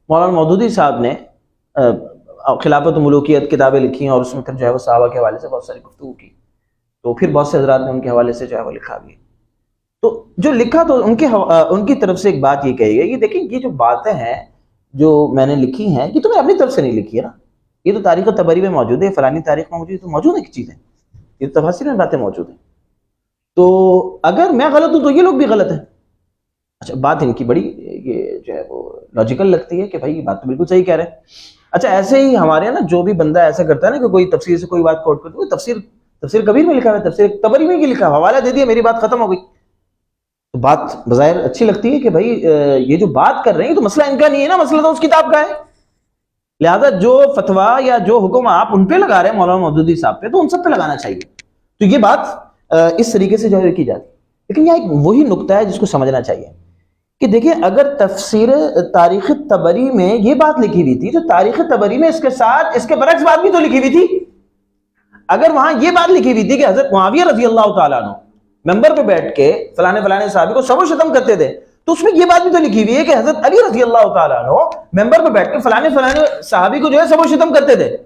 مولانا مودودی صاحب نے خلافت و ملوکیت کتابیں لکھی ہیں اور اس میں پھر جو ہے وہ صحابہ کے حوالے سے بہت ساری گفتگو کی، تو پھر بہت سے حضرات نے ان کے حوالے سے جو ہے وہ لکھا بھی. تو جو لکھا تو ان کی طرف سے ایک بات یہ کہی گئی کہ دیکھیں یہ جو باتیں ہیں جو میں نے لکھی ہیں یہ تو میں اپنی طرف سے نہیں لکھی ہے نا، یہ تو تاریخ تبری میں موجود ہے، فلانی تاریخ میں موجود ہے، تو موجود ہے کہ چیزیں، یہ تفاسیر میں باتیں موجود ہیں. تو اگر میں غلط ہوں تو یہ لوگ بھی غلط ہیں. اچھا بات ان کی بڑی یہ جو ہے وہ لاجیکل لگتی ہے کہ بھائی یہ بات تو بالکل صحیح کہہ رہے ہیں. اچھا ایسے ہی ہمارے یہاں نا جو بھی بندہ ایسا کرتا ہے نا کہ کوئی تفسیر سے کوئی بات کوٹ کرتا ہے، تفسیر کبیر میں لکھا ہوا ہے، تفسیر تبری میں لکھا ہے، حوالہ دے دیا، میری بات ختم ہو گئی. تو بات بظاہر اچھی لگتی ہے کہ بھائی یہ جو بات کر رہے ہیں تو مسئلہ ان کا نہیں ہے نا، مسئلہ تو اس کتاب کا ہے. لہذا جو فتویٰ یا جو حکم آپ ان پہ لگا رہے ہیں مولانا مودودی صاحب پہ، تو ان سب پہ لگانا چاہیے. تو یہ بات اس طریقے سے جو ہے کی جاتی. لیکن یہ ایک وہی نقطہ ہے جس کو سمجھنا چاہیے کہ دیکھیں اگر تفسیر تاریخ تبری میں یہ بات لکھی ہوئی تھی تو تاریخ تبری میں اس کے ساتھ اس کے برعکس بات بھی تو لکھی ہوئی تھی. اگر وہاں یہ بات لکھی ہوئی تھی کہ حضرت معاویہ رضی اللہ تعالیٰ عنہ ممبر پہ بیٹھ کے فلانے صحابی کو سب و شتم کرتے تھے، تو اس میں یہ بات بھی تو لکھی ہوئی ہے کہ حضرت علی رضی اللہ تعالیٰ عنہ ممبر پہ بیٹھ کے فلانے صحابی کو جو ہے سب و شتم کرتے تھے.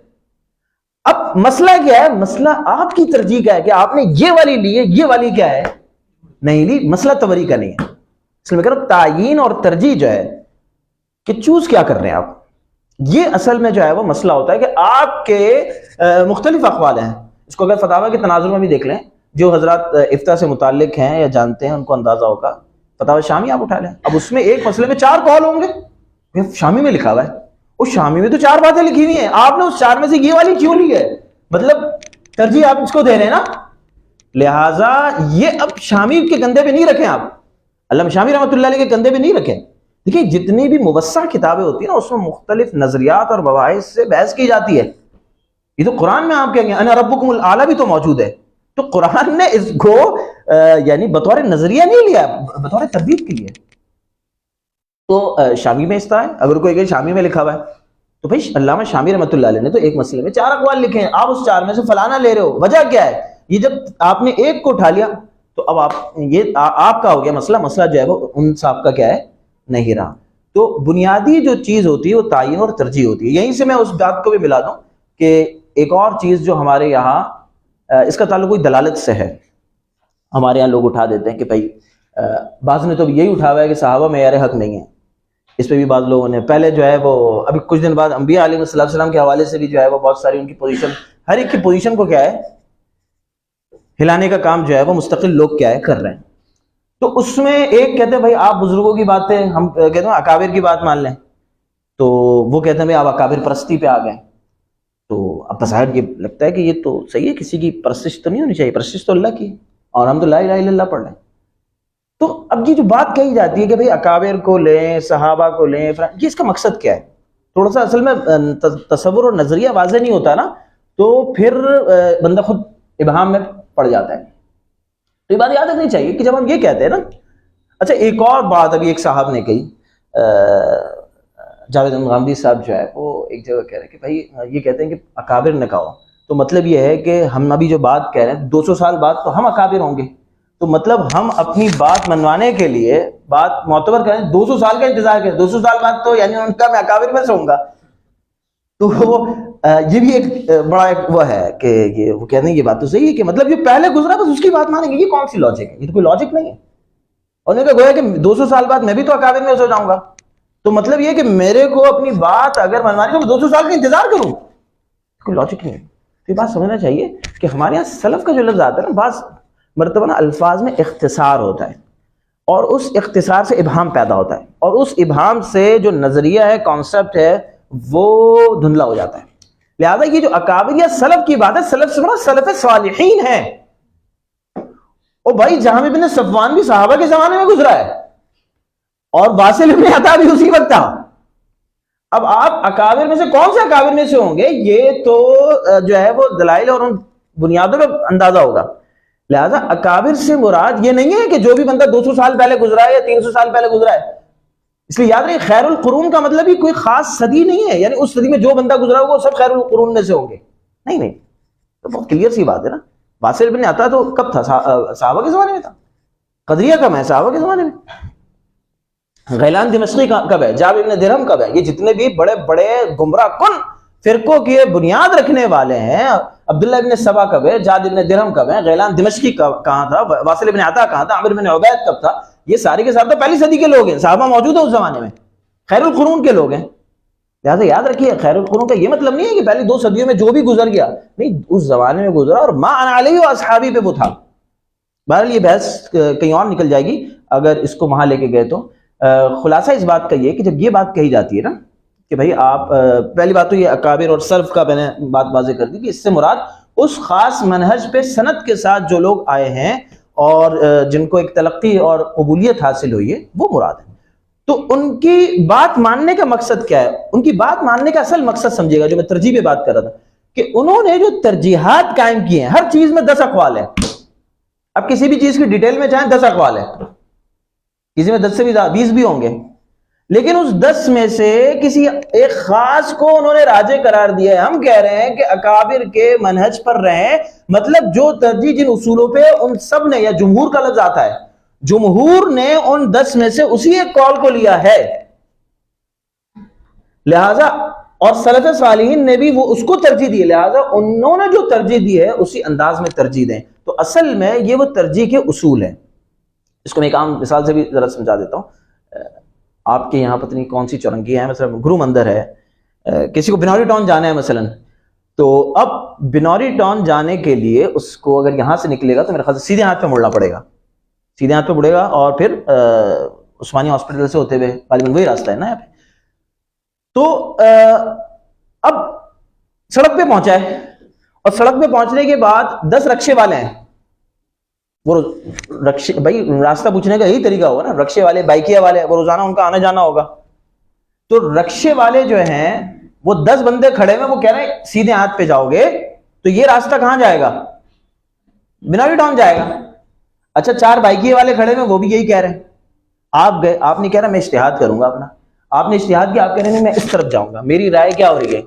اب مسئلہ کیا ہے؟ مسئلہ آپ کی ترجیح کا ہے کہ آپ نے یہ والی لی ہے، یہ والی کیا ہے نہیں لی. مسئلہ تبری کا نہیں ہے. اس میں کہہ رہا ہوں تعیین اور ترجیح جو ہے کہ چوز کیا کر رہے ہیں آپ، یہ اصل میں جو ہے وہ مسئلہ ہوتا ہے کہ آپ کے مختلف اقوال ہیں. اس کو اگر فتاوی کے تناظر میں بھی دیکھ لیں، جو حضرات افتاء سے متعلق ہیں یا جانتے ہیں ان کو اندازہ ہوگا. فتاوی شامی آپ اٹھا لیں، اب اس میں ایک مسئلے میں 4 قول ہوں گے. شامی میں لکھا ہوا ہے، اس شامی میں تو 4 باتیں لکھی ہوئی ہیں، آپ نے اس 4 میں سے یہ والی کیوں لی ہے؟ مطلب ترجیح آپ اس کو دے رہے ہیں نا. لہٰذا یہ اب شامی کے کندھے پہ نہیں رکھیں، آپ علامہ شامی رحمۃ اللہ علیہ کے کندھے پہ نہیں رکھیں. دیکھیں جتنی بھی موسع کتابیں ہوتی ہیں نا اس میں مختلف نظریات اور مباحث سے بحث کی جاتی ہے. یہ تو قرآن میں آپ کہیں گے انا ربکم الاعلی بھی تو موجود ہے. تو قرآن نے اس کو یعنی بطور نظریہ نہیں لیا، بطور تربیت کے لیے. تو شامی میں اس طرح ہے، اگر کوئی کہ شامی میں لکھا ہوا ہے تو بھائی علامہ شامی رحمۃ اللہ علیہ نے تو ایک مسئلے میں 4 اقوال لکھے ہیں، آپ اس 4 میں سے فلانا لے رہے ہو، وجہ کیا ہے؟ یہ جب آپ نے ایک کو اٹھا لیا تو اب یہ آپ کا ہو گیا مسئلہ جو ہے وہ ان صاحب کا کیا ہے نہیں رہا. تو بنیادی جو چیز ہوتی ہے وہ تعین اور ترجیح ہوتی ہے. یہیں سے میں اس بات کو بھی ملا دوں کہ ایک اور چیز جو ہمارے یہاں اس کا تعلق کوئی دلالت سے ہے. ہمارے یہاں لوگ اٹھا دیتے ہیں کہ بھائی بعض نے تو یہی اٹھا ہوا ہے کہ صحابہ معیار حق نہیں ہے. اس پہ بھی بعض لوگوں نے پہلے جو ہے وہ ابھی کچھ دن بعد انبیاء علیہ السلام کے حوالے سے بھی جو ہے وہ بہت ساری ان کی پوزیشن، ہر ایک کی پوزیشن کو کیا ہے ہلانے کا کام جو ہے وہ مستقل لوگ کیا ہے کر رہے ہیں. تو اس میں ایک کہتے ہیں بھائی آپ بزرگوں کی باتیں، ہم کہتے ہیں اکابر کی بات مان لیں، تو وہ کہتے ہیں بھائی آپ اکابر پرستی پہ آ گئے. تو اب بظاہر یہ لگتا ہے کہ یہ تو صحیح ہے، کسی کی پرستش تو نہیں ہونی چاہیے، پرستش تو اللہ کی، اور ہم تو لا الہ الا اللہ پڑھ رہے ہیں. تو اب یہ جو بات کہی جاتی ہے کہ بھئی اکابر کو لیں، صحابہ کو لیں، یہ اس کا مقصد کیا ہے؟ تھوڑا سا اصل میں تصور اور نظریہ واضح نہیں ہوتا نا، تو پھر بندہ خود ابہام میں پڑ جاتا ہے. تو یہ بات یاد رکھنی چاہیے کہ جب ہم یہ کہتے ہیں نا. اچھا ایک اور بات ابھی ایک صاحب نے کہی، جاوید غامدی صاحب جو ہے وہ ایک جگہ کہہ رہے کہ بھائی یہ کہتے ہیں کہ اکابر نے کہا، تو مطلب یہ ہے کہ ہم ابھی جو بات کہہ رہے ہیں 200 سال بعد تو ہم اکابر ہوں گے، تو مطلب ہم اپنی بات منوانے کے لیے بات معتبر کریں 200 سال کا انتظار کریں، 200 سال بعد تو یعنی ان کا میں اکابر میں سے ہوں گا. تو یہ بھی ایک بڑا ایک وہ ہے کہ یہ وہ کہتے ہیں یہ بات تو صحیح ہے کہ مطلب یہ پہلے گزرا بس اس کی بات مانیں گے، یہ کون سی لاجک ہے؟ یہ تو کوئی لاجک نہیں ہے. اور نے کہا گویا کہ 200 سال بعد میں بھی تو اکابر میں ہو جاؤں گا، تو مطلب یہ کہ میرے کو اپنی بات اگر منوانی تو 200 سال کا انتظار کروں، کوئی لاجک نہیں ہے. تو یہ بات سمجھنا چاہیے کہ ہمارے یہاں سلف کا جو لفظ آتا ہے نا، بعض مرتبہ نا الفاظ میں اختصار ہوتا ہے اور اس اختصار سے ابہام پیدا ہوتا ہے، اور اس ابہام سے جو نظریہ ہے، کانسیپٹ ہے، وہ دھندلا ہو جاتا ہے. لہذا یہ جو اکابر یا سلف کی بات ہے، سلف سے مراد سلف صالحین ہے. او بھائی جہاں بن صفوان بھی صحابہ کے زمانے میں گزرا ہے، اور واصل بن عطا بھی اسی وقت تھا. اب آپ اکابر میں سے کون سے اکابر میں سے ہوں گے، یہ تو جو ہے وہ دلائل اور ان بنیادوں پہ اندازہ ہوگا. لہذا اکابر سے مراد یہ نہیں ہے کہ جو بھی بندہ 200 سال پہلے گزرا ہے یا 300 سال پہلے گزرا ہے. اس لیے یاد رہے خیر القرون کا مطلب ہی کوئی خاص صدی نہیں ہے، یعنی اس صدی میں جو بندہ گزرا ہوگا وہ سب خیر القرون میں سے ہوں گے، نہیں. تو بہت کلیئر سی بات ہے نا. واصل بن عطا تو کب تھا؟ صحابہ کے زمانے میں تھا. قدریہ کب ہے؟ صحابہ کے زمانے میں. غیلان دمشقی کب ہے؟ جابر بن درہم کب ہے؟ یہ جتنے بھی بڑے بڑے گمراہ کن فرقوں کی بنیاد رکھنے والے ہیں، عبداللہ ابن سبا کب ہے؟ جاد ابن درہم کب ہے؟ غیلان دمشقی کہاں تھا؟ واصل ابن عطا کہاں تھا؟ عامر بن عبید کب تھا؟ یہ سارے کے ساتھ تو پہلی صدی کے لوگ ہیں، صحابہ موجود ہیں اس زمانے میں، خیر القرون کے لوگ ہیں. لہٰذا یاد رکھیے خیر القرون کا یہ مطلب نہیں ہے کہ پہلی 2 صدیوں میں جو بھی گزر گیا، نہیں، اس زمانے میں گزرا اور ما انا علیہ و اصحابی پہ وہ تھا. بہرحال یہ بحث کہیں اور نکل جائے گی اگر اس کو وہاں لے کے گئے. تو خلاصہ اس بات کا یہ کہ جب یہ بات کہی جاتی ہے نا کہ بھائی آپ پہلی بات تو یہ اکابر اور سلف کا میں نے بات واضح کر دی کہ اس سے مراد اس خاص منہج پہ سند کے ساتھ جو لوگ آئے ہیں اور جن کو ایک تلقی اور قبولیت حاصل ہوئی ہے وہ مراد ہے. تو ان کی بات ماننے کا مقصد کیا ہے؟ ان کی بات ماننے کا اصل مقصد سمجھے گا جو میں ترجیح پہ بات کر رہا تھا کہ انہوں نے جو ترجیحات قائم کی ہیں، ہر چیز میں 10 اقوال ہیں. اب کسی بھی چیز کی ڈیٹیل میں چاہیں 10 اقوال ہیں، کسی میں 10 سے بھی 20 بھی ہوں گے، لیکن اس 10 میں سے کسی ایک خاص کو انہوں نے راجح قرار دیا ہے. ہم کہہ رہے ہیں کہ اکابر کے منہج پر رہیں، مطلب جو ترجیح جن اصولوں پہ ان سب نے، یا جمہور کا لفظ آتا ہے، جمہور نے ان 10 میں سے اسی ایک قول کو لیا ہے. لہذا اور سلف صالحین نے بھی وہ اس کو ترجیح دی، لہذا انہوں نے جو ترجیح دی ہے اسی انداز میں ترجیح دیں. تو اصل میں یہ وہ ترجیح کے اصول ہیں. اس کو میں ایک عام مثال سے بھی ذرا سمجھا دیتا ہوں. آپ کے یہاں پتہ نہیں کون سی چورنگی ہے، مثلا گرو مندر ہے، کسی کو بنوری ٹاؤن جانا ہے مثلا، تو اب بنوری ٹاؤن جانے کے لیے اس کو اگر یہاں سے نکلے گا تو میرے خیال سے سیدھے ہاتھ پہ مڑنا پڑے گا، سیدھے ہاتھ پہ مڑے گا اور پھر عثمانی ہاسپٹل سے ہوتے ہوئے غالباً وہی راستہ ہے نا یہاں پہ. تو اب سڑک پہ پہنچا ہے اور سڑک پہ پہنچنے کے بعد 10 رکشے والے ہیں. وہ رکشے بھائی راستہ پوچھنے کا یہی طریقہ ہوگا نا، رکشے والے، بائکیا والے، وہ روزانہ ان کا آنا جانا ہوگا. تو رکشے والے جو ہیں وہ 10 بندے کھڑے ہوئے، وہ کہہ رہے ہیں سیدھے ہاتھ پہ جاؤ گے تو یہ راستہ کہاں جائے گا؟ بنوری ٹاؤن جائے گا. اچھا 4 بائکیے والے کھڑے ہوئے، وہ بھی یہی کہہ رہے ہیں. آپ گئے، آپ نے کہہ رہا میں اجتہاد کروں گا اپنا، آپ نے اجتہاد کیا، آپ کہہ رہے ہیں میں اس طرف جاؤں گا، میری رائے کیا ہو رہی ہے؟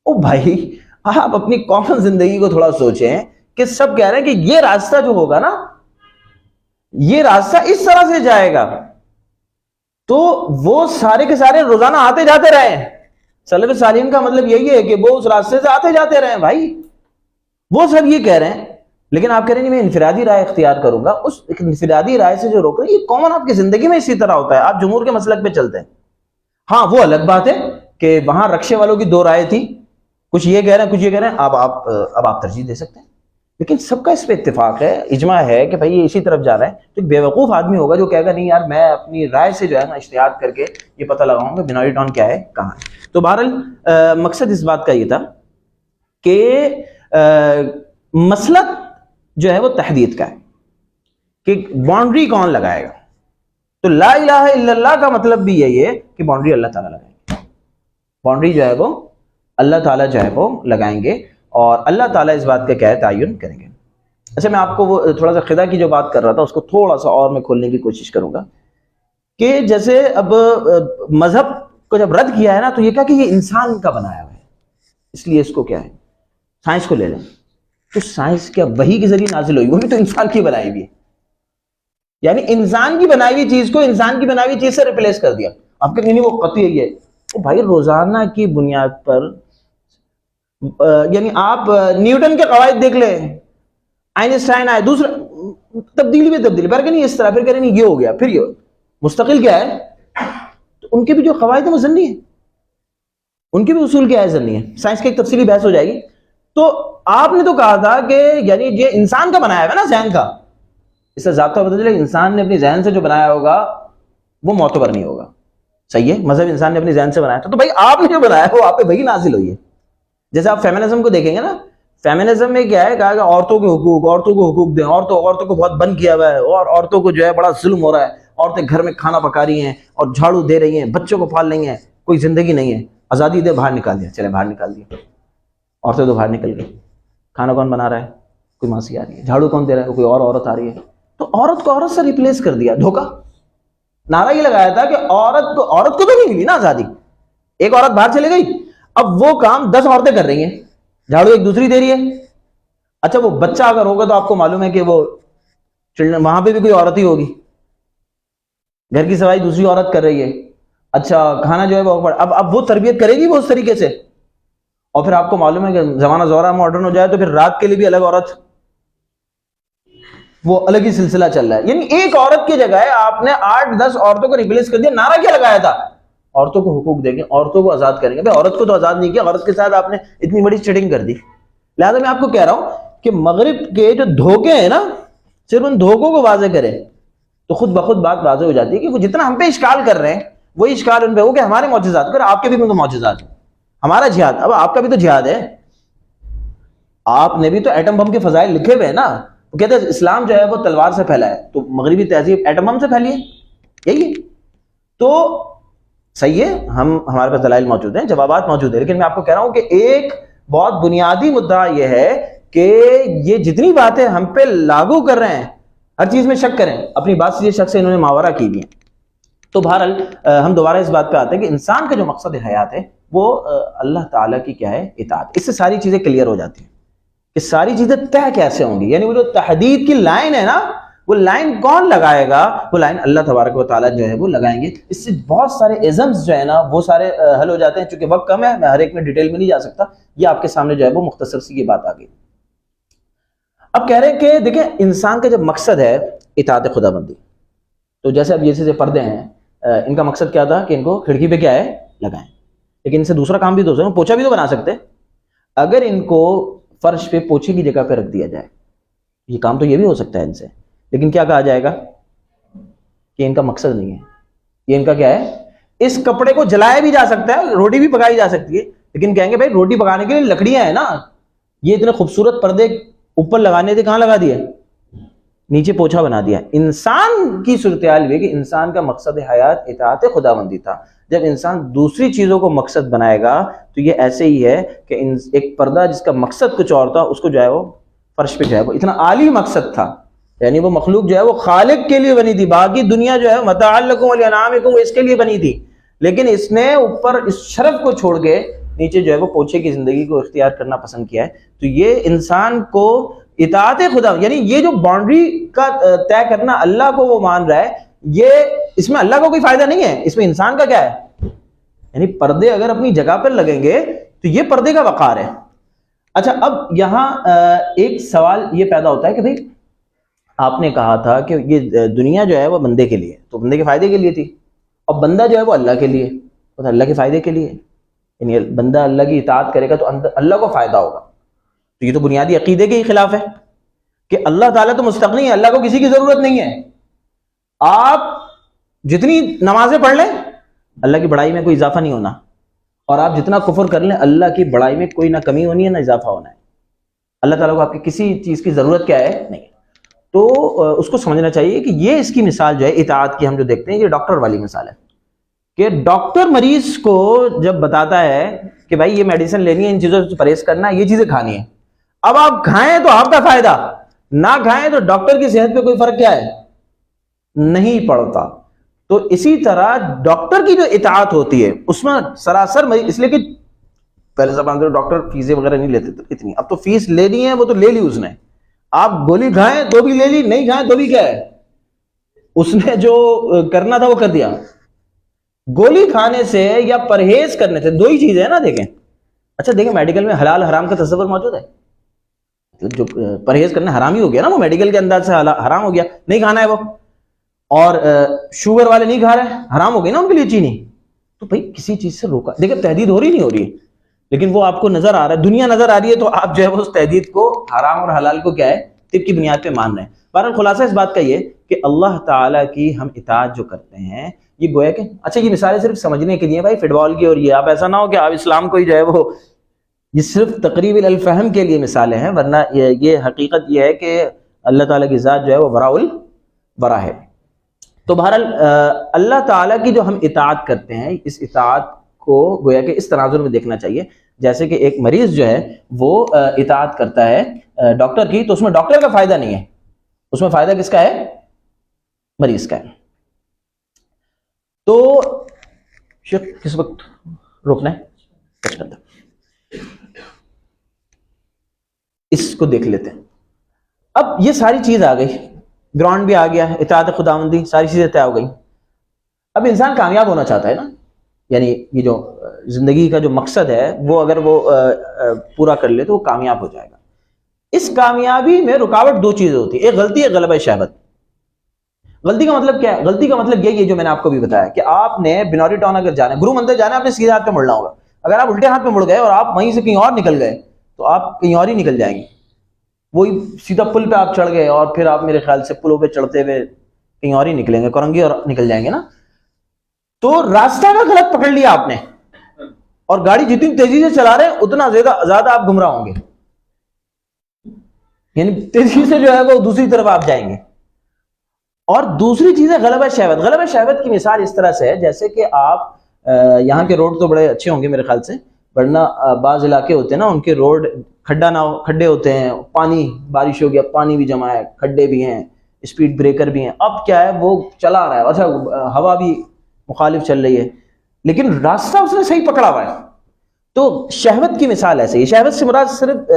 او بھائی آپ اپنی کامن زندگی کو تھوڑا سوچیں کہ سب کہہ رہے ہیں کہ یہ راستہ جو ہوگا نا، یہ راستہ اس طرح سے جائے گا، تو وہ سارے کے سارے روزانہ آتے جاتے رہے ہیں. سلف صالحین کا مطلب یہی ہے کہ وہ اس راستے سے آتے جاتے رہے ہیں. بھائی وہ سب یہ کہہ رہے ہیں، لیکن آپ کہہ رہے ہیں میں انفرادی رائے اختیار کروں گا. اس انفرادی رائے سے جو روک رہے ہیں، یہ کامن آپ کی زندگی میں اسی طرح ہوتا ہے. آپ جمہور کے مسلک پہ چلتے ہیں. ہاں وہ الگ بات ہے کہ وہاں رکشے والوں کی 2 رائے تھی، کچھ یہ کہہ رہے ہیں کچھ یہ کہہ رہے ہیں. اب آپ ترجیح دے سکتے ہیں، لیکن سب کا اس پہ اتفاق ہے، اجماع ہے کہ بھائی یہ اسی طرف جا رہا ہے. تو ایک بیوقوف آدمی ہوگا جو کہے گا نہیں یار میں اپنی رائے سے جو ہے نا اجتہاد کر کے یہ پتہ لگاؤں گا بنوری ٹاؤن کیا ہے کہاں ہے. تو بہرحال مقصد اس بات کا یہ تھا کہ مسلک جو ہے وہ تحدید کا ہے کہ باؤنڈری کون لگائے گا. تو لا الہ الا اللہ کا مطلب بھی یہی ہے کہ باؤنڈری اللہ تعالیٰ لگائیں گے. باؤنڈری جو ہے وہ اللہ تعالیٰ جو ہے وہ لگائیں گے اور اللہ تعالیٰ اس بات کا کیا ہے تعین کریں گے. اچھا میں آپ کو وہ تھوڑا سا خدا کی جو بات کر رہا تھا اس کو تھوڑا سا اور میں کھولنے کی کوشش کروں گا کہ جیسے اب مذہب کو جب رد کیا ہے نا تو یہ کہا کہ یہ انسان کا بنایا ہوا ہے اس لیے اس کو کیا ہے سائنس کو لے لیں. تو سائنس کیا وحی کے ذریعے نازل ہوئی؟ وہ بھی تو انسان کی بنائی ہوئی ہے. یعنی انسان کی بنائی ہوئی چیز کو انسان کی بنائی ہوئی چیز سے ریپلیس کر دیا. آپ کہیں نہیں وہ قطعی ہے. بھائی روزانہ کی بنیاد پر یعنی آپ نیوٹن کے قواعد دیکھ لیں, آئنسٹائن آئے, دوسرا تبدیلی میں تبدیلی پھر کہ نہیں اس طرح, پھر کہ نہیں یہ ہو گیا, پھر یہ مستقل کیا ہے. تو ان کے بھی جو قواعد ہیں وہ ضمنی ہیں, ان کے بھی اصول کیا ہے ضمنی ہے. سائنس کی ایک تفصیلی بحث ہو جائے گی. تو آپ نے تو کہا تھا کہ یعنی یہ انسان کا بنایا ہوا نا ذہن کا, اس سے ذات پتہ چلے انسان نے اپنی ذہن سے جو بنایا ہوگا وہ معتبر نہیں ہوگا. صحیح ہے, مذہب انسان نے اپنی ذہن سے بنایا تھا, تو بھائی آپ نے جو بنایا وہ آپ پہ وہی نازل ہوئی ہے. جیسے آپ فیمنزم کو دیکھیں گے نا, فیمنزم میں کیا ہے کہا کہ عورتوں کے حقوق, عورتوں کو حقوق دیں, عورتوں کو بہت بند کیا ہوا ہے اور عورتوں کو جو ہے بڑا ظلم ہو رہا ہے, عورتیں گھر میں کھانا پکا رہی ہیں اور جھاڑو دے رہی ہیں, بچوں کو پال رہی ہیں, کوئی زندگی نہیں ہے, آزادی دے, باہر نکال دیا, چلے باہر نکال دیا, عورتیں تو باہر نکل گئی. کھانا کون بنا رہا ہے؟ کوئی ماسی آ رہی ہے. جھاڑو کون دے رہا ہے؟ کوئی اور عورت آ رہی ہے. تو عورت کو عورت سے ریپلیس کر دیا. دھوکا. نعرہ یہ لگایا تھا کہ عورت کو تو نہیں ملی نا آزادی, ایک عورت باہر چلے گئی, اب وہ کام 10 عورتیں کر رہی ہیں, جھاڑو ایک دوسری دے رہی ہے. اچھا وہ بچہ اگر ہوگا تو آپ کو معلوم ہے کہ وہ وہاں پہ بھی کوئی عورت ہی ہوگی, گھر کی صفائی دوسری عورت کر رہی ہے. اچھا کھانا جو ہے وہ اب وہ تربیت کرے گی وہ اس طریقے سے. اور پھر آپ کو معلوم ہے کہ زمانہ زورا ماڈرن ہو جائے تو پھر رات کے لیے بھی الگ عورت, وہ الگ ہی سلسلہ چل رہا ہے. یعنی ایک عورت کی جگہ آپ نے 8-10 عورتوں کو ریپلیس کر دیا. نعرہ کیا لگایا تھا؟ عورتوں کو حقوق دیں گے, عورتوں کو آزاد کریں گے. بھائی عورت کو تو آزاد نہیں کیا, عورت کے ساتھ آپ نے اتنی بڑی چیٹنگ کر دی. لہٰذا میں آپ کو کہہ رہا ہوں کہ مغرب کے جو دھوکے ہیں نا, صرف ان دھوکوں کو واضح کریں تو خود بخود بات واضح ہو جاتی ہے کہ وہ جتنا ہم پہ اشکال کر رہے ہیں وہی اشکال ان پہ ہو کہ ہمارے معجزات کر, آپ کے بھی تو معجزات ہیں, ہمارا جہاد, اب آپ کا بھی تو جہاد ہے. آپ نے بھی تو ایٹم بم کے فضائل لکھے ہوئے ہیں نا. وہ کہتے ہیں اسلام جو ہے وہ تلوار سے پھیلا ہے, تو مغربی تہذیب ایٹم بم سے پھیلی ہے, یہی ہے. تو صحیح ہے, ہمارے پاس دلائل موجود ہیں, جوابات موجود ہیں, لیکن میں آپ کو کہہ رہا ہوں کہ ایک بہت بنیادی مدعا یہ ہے کہ یہ جتنی باتیں ہم پہ لاگو کر رہے ہیں ہر چیز میں شک کریں. اپنی بات سے یہ شک سے انہوں نے ماورہ کی بھی. تو بہرحال ہم دوبارہ اس بات پہ آتے ہیں کہ انسان کا جو مقصد حیات ہے وہ اللہ تعالیٰ کی کیا ہے اطاعت. اس سے ساری چیزیں کلیئر ہو جاتی ہیں کہ ساری چیزیں طے کیسے ہوں گی. یعنی وہ جو تحدید کی لائن ہے نا, وہ لائن کون لگائے گا؟ وہ لائن اللہ تبارک و تعالیٰ جو ہے وہ لگائیں گے. اس سے بہت سارے ازمز جو ہے نا وہ سارے حل ہو جاتے ہیں. چونکہ وقت کم ہے میں ہر ایک میں ڈیٹیل میں نہیں جا سکتا, یہ آپ کے سامنے جو ہے وہ مختصر سی یہ بات آ گئی. اب کہہ رہے ہیں کہ دیکھیں انسان کا جب مقصد ہے اطاعت خدا بندی, تو جیسے اب یہ چیزیں پردے ہیں, ان کا مقصد کیا تھا کہ ان کو کھڑکی پہ کیا ہے لگائیں, لیکن ان سے دوسرا کام بھی تو ہو, پوچھا بھی تو بنا سکتے. اگر ان کو فرش پہ پوچھے کی جگہ پہ رکھ دیا جائے, یہ کام تو یہ بھی ہو سکتا ہے ان سے, لیکن کیا کہا جائے گا کہ ان کا مقصد نہیں ہے. یہ ان کا کیا ہے, اس کپڑے کو جلایا بھی جا سکتا ہے, روٹی بھی پکائی جا سکتی ہے, لیکن کہیں گے بھائی روٹی پکانے کے لیے لکڑیاں ہیں نا, یہ اتنے خوبصورت پردے اوپر لگانے تھے, کہاں لگا دیے؟ نیچے پوچھا بنا دیا. انسان کی صورتحال یہ کہ انسان کا مقصد حیات اطاعت خداوندی تھا. جب انسان دوسری چیزوں کو مقصد بنائے گا تو یہ ایسے ہی ہے کہ ایک پردہ جس کا مقصد کچھ اور تھا اس کو جو ہے وہ فرش پہ جو ہے وہ اتنا عالی مقصد تھا, یعنی وہ مخلوق جو ہے وہ خالق کے لیے بنی تھی, باقی دنیا جو ہے متاع لکم ولانعامکم اس کے لیے بنی تھی, لیکن اس نے اوپر اس شرف کو چھوڑ کے نیچے جو ہے وہ پوچھے کی زندگی کو اختیار کرنا پسند کیا ہے. تو یہ انسان کو اطاعت خدا, یعنی یہ جو باؤنڈری کا طے کرنا اللہ کو وہ مان رہا ہے, یہ اس میں اللہ کو کوئی فائدہ نہیں ہے, اس میں انسان کا کیا ہے. یعنی پردے اگر اپنی جگہ پر لگیں گے تو یہ پردے کا وقار ہے. اچھا اب یہاں ایک سوال یہ پیدا ہوتا ہے کہ بھئی آپ نے کہا تھا کہ یہ دنیا جو ہے وہ بندے کے لیے, تو بندے کے فائدے کے لیے تھی, اور بندہ جو ہے وہ اللہ کے لیے, وہ اللہ کے فائدے کے لیے. یعنی بندہ اللہ کی اطاعت کرے گا تو اللہ کو فائدہ ہوگا. تو یہ تو بنیادی عقیدے کے ہی خلاف ہے کہ اللہ تعالیٰ تو مستغنی ہے, اللہ کو کسی کی ضرورت نہیں ہے. آپ جتنی نمازیں پڑھ لیں اللہ کی بڑائی میں کوئی اضافہ نہیں ہونا, اور آپ جتنا کفر کر لیں اللہ کی بڑائی میں کوئی نہ کمی ہونی ہے نہ اضافہ ہونا ہے. اللہ تعالیٰ کو آپ کی کسی چیز کی ضرورت کیا ہے نہیں. تو اس کو سمجھنا چاہیے کہ یہ اس کی مثال جو ہے اطاعت کی ہم جو دیکھتے ہیں یہ ڈاکٹر والی مثال ہے کہ ڈاکٹر مریض کو جب بتاتا ہے کہ بھائی یہ میڈیسن لینی ہے، ان چیزوں سے پرہیز کرنا ہے، یہ چیزیں کھانی ہے، اب آپ کھائیں تو آپ کا فائدہ، نہ کھائیں تو ڈاکٹر کی صحت پہ کوئی فرق کیا ہے نہیں پڑتا. تو اسی طرح ڈاکٹر کی جو اطاعت ہوتی ہے اس میں سراسر مریض، اس لیے کہ پہلے زمانے میں ڈاکٹر فیسیں وغیرہ نہیں لیتے تھے اتنی، اب تو فیس لینی ہے وہ تو لے لی اس نے، آپ گولی کھائیں تو بھی لے لی، نہیں کھائیں تو بھی کیا ہے اس نے جو کرنا تھا وہ کر دیا. گولی کھانے سے یا پرہیز کرنے سے دو ہی چیزیں ہیں نا. دیکھیں اچھا دیکھیں میڈیکل میں حلال حرام کا تصور موجود ہے، جو پرہیز کرنا حرام ہی ہو گیا نا، وہ میڈیکل کے انداز سے حرام ہو گیا، نہیں کھانا ہے وہ. اور شوگر والے نہیں کھا رہے، حرام ہو گئی نا ان کے لیے چینی. تو بھائی کسی چیز سے روکا، دیکھیں تحدید ہو رہی نہیں ہو رہی ہے، لیکن وہ آپ کو نظر آ رہا ہے، دنیا نظر آ رہی ہے، تو آپ جو ہے وہ اس تحدید کو، حرام اور حلال کو کیا ہے طب کی بنیاد پہ مان رہے ہیں. بہرحال خلاصہ اس بات کا یہ کہ اللہ تعالیٰ کی ہم اطاعت جو کرتے ہیں یہ گویا کہ اچھا یہ مثالیں صرف سمجھنے کے لیے بھائی فٹ بال کی، اور یہ آپ ایسا نہ ہو کہ آپ اسلام کو ہی جو ہے وہ، یہ صرف تقریب الفہم کے لیے مثالیں ہیں، ورنہ یہ حقیقت یہ ہے کہ اللہ تعالیٰ کی ذات جو ہے وہ براء البراء ہے. تو بہرحال اللہ تعالیٰ کی جو ہم اطاعت کرتے ہیں اس اطاعت کو گویا کہ اس تناظر میں دیکھنا چاہیے، جیسے کہ ایک مریض جو ہے وہ اطاعت کرتا ہے ڈاکٹر کی، تو اس میں ڈاکٹر کا فائدہ نہیں ہے، اس میں فائدہ کس کا ہے مریض کا ہے. تو شیخ کس وقت روکنا ہے اس کو دیکھ لیتے ہیں. اب یہ ساری چیز آ گئی، گراؤنڈ بھی آ گیا، اطاعت خداوندی، ساری چیزیں طے ہو گئی. اب انسان کامیاب ہونا چاہتا ہے نا، یعنی یہ جو زندگی کا جو مقصد ہے وہ اگر وہ پورا کر لے تو وہ کامیاب ہو جائے گا. اس کامیابی میں رکاوٹ دو چیزیں ہوتی ہیں، ایک غلطی ہے، غلبہ شہوت. غلطی کا مطلب کیا ہے؟ غلطی کا مطلب یہی ہے جو میں نے آپ کو بھی بتایا کہ آپ نے بنوری ٹاؤن اگر جانا ہے، گرو مندر جانا ہے، آپ نے سیدھے ہاتھ پہ مڑنا ہوگا. اگر آپ الٹے ہاتھ پہ مڑ گئے اور آپ وہیں سے کہیں اور نکل گئے تو آپ کہیں اور ہی نکل جائیں گے. وہی سیدھا پل پہ آپ چڑھ گئے اور پھر آپ میرے خیال سے پلوں پہ چڑھتے ہوئے کہیں اور ہی نکلیں گے، کرنگی اور نکل جائیں گے نا. تو راستہ کا غلط پکڑ لیا آپ نے، اور گاڑی جتنی تیزی سے چلا رہے ہیں اتنا زیادہ آپ گمراہ ہوں گے، یعنی تیزی سے جو ہے وہ دوسری طرف آپ جائیں گے. اور دوسری چیز ہے غلبہ شہوت. غلبہ شہوت کی مثال اس طرح سے ہے جیسے کہ آپ یہاں کے روڈ تو بڑے اچھے ہوں گے میرے خیال سے، ورنہ بعض علاقے ہوتے ہیں نا ان کے روڈ کھڈے ہوتے ہیں، پانی بارش ہو گیا پانی بھی جمع ہے، کھڈے بھی ہیں، اسپیڈ بریکر بھی ہیں. اب کیا ہے وہ چلا رہا ہے، اچھا ہوا بھی مخالف چل رہی ہے لیکن راستہ اس نے صحیح پکڑا ہوا ہے. تو شہوت کی مثال ایسے ہی. شہوت سے مراد صرف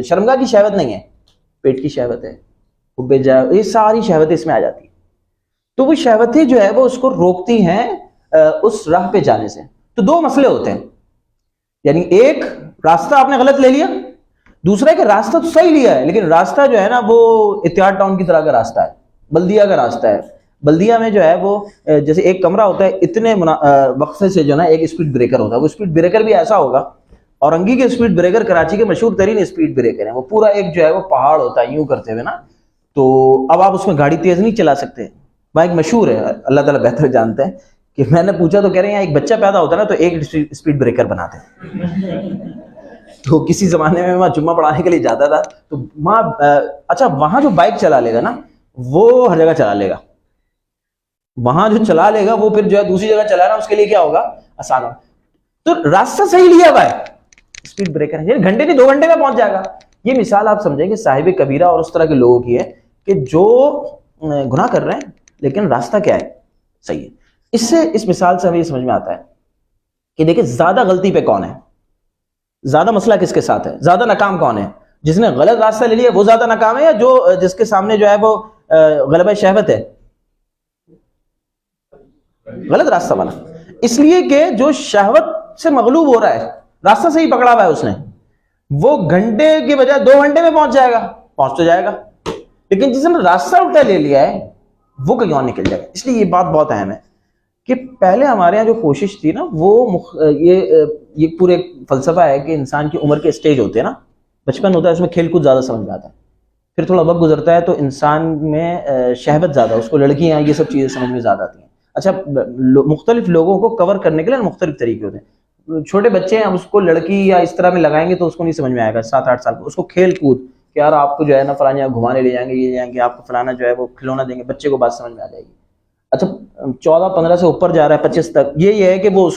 شرمگاہ کی شہوت نہیں ہے، پیٹ کی شہوت ہے، یہ ساری شہوتیں اس میں آ جاتی ہیں. تو وہ شہوتیں جو ہے وہ اس کو روکتی ہیں اس راہ پہ جانے سے. تو دو مسئلے ہوتے ہیں، یعنی ایک راستہ آپ نے غلط لے لیا، دوسرا کہ راستہ تو صحیح لیا ہے لیکن راستہ جو ہے نا وہ اتحاد ٹاؤن کی طرح کا راستہ ہے، بلدیہ کا راستہ ہے. بلدیہ میں جو ہے وہ جیسے ایک کمرہ ہوتا ہے، اتنے وقفے سے جو ہے نا ایک اسپیڈ بریکر ہوتا ہے. وہ اسپیڈ بریکر بھی ایسا ہوگا، اورنگی کے اسپیڈ بریکر کراچی کے مشہور ترین اسپیڈ بریکر ہیں، وہ پورا ایک جو ہے وہ پہاڑ ہوتا ہے یوں کرتے ہوئے نا. تو اب آپ اس میں گاڑی تیز نہیں چلا سکتے. وہاں ایک مشہور ہے، اللہ تعالیٰ بہتر جانتے ہیں، کہ میں نے پوچھا تو کہہ رہے ہیں ایک بچہ پیدا ہوتا ہے نا تو ایک اسپیڈ بریکر بناتے ہیں. تو کسی زمانے میں وہاں جمعہ پڑھانے کے لیے جاتا تھا تو وہاں اچھا وہاں جو بائک چلا لے گا نا وہ ہر جگہ چلا لے گا، وہاں جو چلا لے گا وہ پھر جو ہے دوسری جگہ چلانا اس کے لیے کیا ہوگا آسان ہوگا. تو راستہ صحیح لیا ہوا ہے، اسپیڈ بریکر ہے، یعنی گھنٹے نہیں 2 گھنٹے میں پہنچ جائے گا. یہ مثال آپ سمجھیں کہ صاحب کبیرہ اور اس طرح کے لوگوں کی ہے کہ جو گناہ کر رہے ہیں لیکن راستہ کیا ہے صحیح ہے. اس مثال سے ہمیں یہ سمجھ میں آتا ہے کہ دیکھیں زیادہ غلطی پہ کون ہے، زیادہ مسئلہ کس کے ساتھ ہے، زیادہ ناکام کون ہے؟ جس نے غلط راستہ لے لیا وہ زیادہ ناکام ہے، یا جو جس کے سامنے جو ہے وہ غلبہ شہوت ہے، غلط راستہ والا. اس لیے کہ جو شہوت سے مغلوب ہو رہا ہے، راستہ صحیح پکڑا ہوا ہے اس نے، وہ گھنٹے کے بجائے 2 گھنٹے میں پہنچ جائے گا، پہنچ تو جائے گا. لیکن جس نے راستہ الٹا لے لیا ہے وہ کہیں اور نکل جائے گا. اس لیے یہ بات بہت اہم ہے کہ پہلے ہمارے یہاں جو کوشش تھی نا وہ یہ پورے فلسفہ ہے کہ انسان کی عمر کے اسٹیج ہوتے ہیں نا، بچپن ہوتا ہے اس میں کھیل کود زیادہ سمجھ میں آتا ہے، پھر تھوڑا وقت گزرتا ہے تو انسان میں شہوت زیادہ، اس کو لڑکیاں یہ سب چیزیں سمجھ میں زیادہ آتی ہیں. اچھا مختلف لوگوں کو کور کرنے کے لیے مختلف طریقے ہوتے ہیں. چھوٹے بچے ہیں، اب اس کو لڑکی یا اس طرح میں لگائیں گے تو اس کو نہیں سمجھ میں آئے گا. 7-8 سال کو اس کو کھیل کود کہ یار آپ کو جو ہے نا فلاں گھمانے لے جائیں گے، یہ لے جائیں گے، آپ کو فلانا جو ہے وہ کھلونا دیں گے، بچے کو بات سمجھ میں آ جائے گی. اچھا 14-15 سے اوپر جا رہا ہے 25 تک، یہ ہے کہ وہ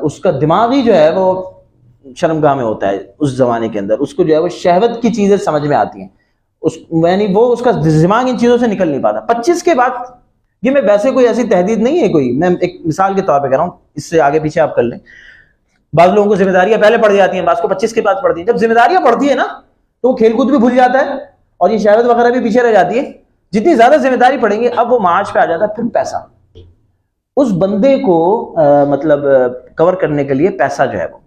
اس کا دماغ ہی جو ہے وہ شرمگاہ میں ہوتا ہے اس زمانے کے اندر، اس کو جو ہے وہ شہوت کی چیزیں سمجھ میں آتی ہیں، یعنی وہ اس کا دماغ ان چیزوں سے نکل نہیں پاتا. 25 کے بعد یہ میں ویسے کوئی ایسی تحدید نہیں ہے کوئی، میں ایک مثال کے طور پہ کہہ رہا ہوں، اس سے آگے پیچھے آپ کر لیں. بعض لوگوں کو ذمہ داریاں پہلے پڑ جاتی ہیں، بعض کو 25 کے بعد پڑتی ہیں. جب ذمہ داریاں پڑتی ہیں نا تو وہ کھیل کود بھی بھول جاتا ہے اور یہ شہوت وغیرہ بھی پیچھے رہ جاتی ہے. جتنی زیادہ ذمہ داری پڑیں گی اب وہ معاش پہ آ جاتا ہے، پھر پیسہ اس بندے کو مطلب کور کرنے کے لیے پیسہ جو ہے وہ،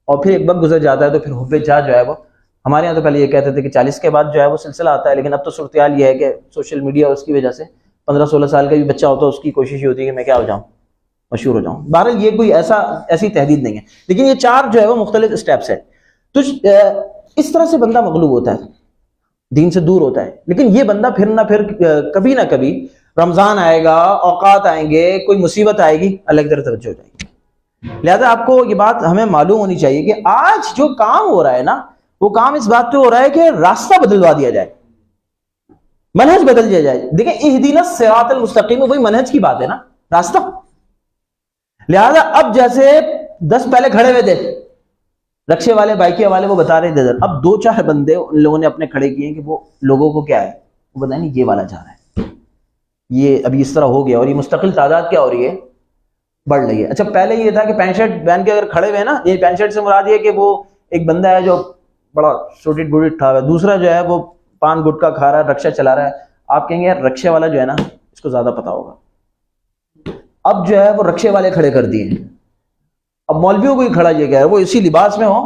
اور پھر ایک وقت گزر جاتا ہے تو پھر حب جا جو ہے وہ، ہمارے یہاں تو پہلے یہ کہتے تھے کہ 40 کے بعد جو ہے وہ سلسلہ آتا ہے، لیکن اب تو صورتحال یہ ہے کہ سوشل میڈیا اس کی وجہ سے 15-16 سال کا بھی بچہ ہوتا ہے، اس کی کوشش یہ ہوتی ہے کہ میں کیا ہو جاؤں، مشہور ہو جاؤں. بہرحال یہ کوئی ایسی تحدید نہیں ہے، لیکن یہ 4 جو ہے وہ مختلف اسٹیپس ہے. تو اس طرح سے بندہ مغلوب ہوتا ہے، دین سے دور ہوتا ہے. لیکن یہ بندہ پھر نہ پھر کبھی نہ کبھی رمضان آئے گا، اوقات آئیں گے، کوئی مصیبت آئے گی، اللہ کی طرف توجہ ہو جائے گی. لہذا آپ کو یہ بات ہمیں معلوم ہونی چاہیے کہ آج جو کام ہو رہا ہے نا، وہ کام اس بات پہ ہو رہا ہے کہ راستہ بدلوا دیا جائے، منہج بدل دیا جائے. دیکھیں اہدینا الصراط المستقیم، وہی منہج کی بات ہے نا، راستہ. لہذا اب جیسے 10 پہلے کھڑے ہوئے تھے رکشے والے، بائکے والے، وہ بتا رہے تھے، اب 2-4 بندے ان لوگوں نے اپنے کھڑے کیے کہ وہ لوگوں کو کیا ہے وہ بتائیں نہیں، یہ والا جا رہا ہے، یہ ابھی اس طرح ہو گیا، اور یہ مستقل تعداد کیا ہو رہی ہے، بڑھ رہی ہے. اچھا پہلے یہ تھا کہ پینٹ شرٹ پہن کے اگر کھڑے ہوئے نا، یہ پینٹ شرٹ سے مراد یہ کہ وہ ایک بندہ ہے جو بڑا سوٹڈ بوٹڈ تھا، دوسرا جو ہے وہ پان گٹکا کھا رہا ہے، رکشہ چلا رہا ہے. آپ کہیں گے یار رکشے والا جو ہے نا اس کو زیادہ پتا ہوگا. اب جو ہے وہ رکشے والے کھڑے کر دیے. اب مولویوں کو ہی کھڑا یہ گیا ہے وہ اسی لباس میں ہو،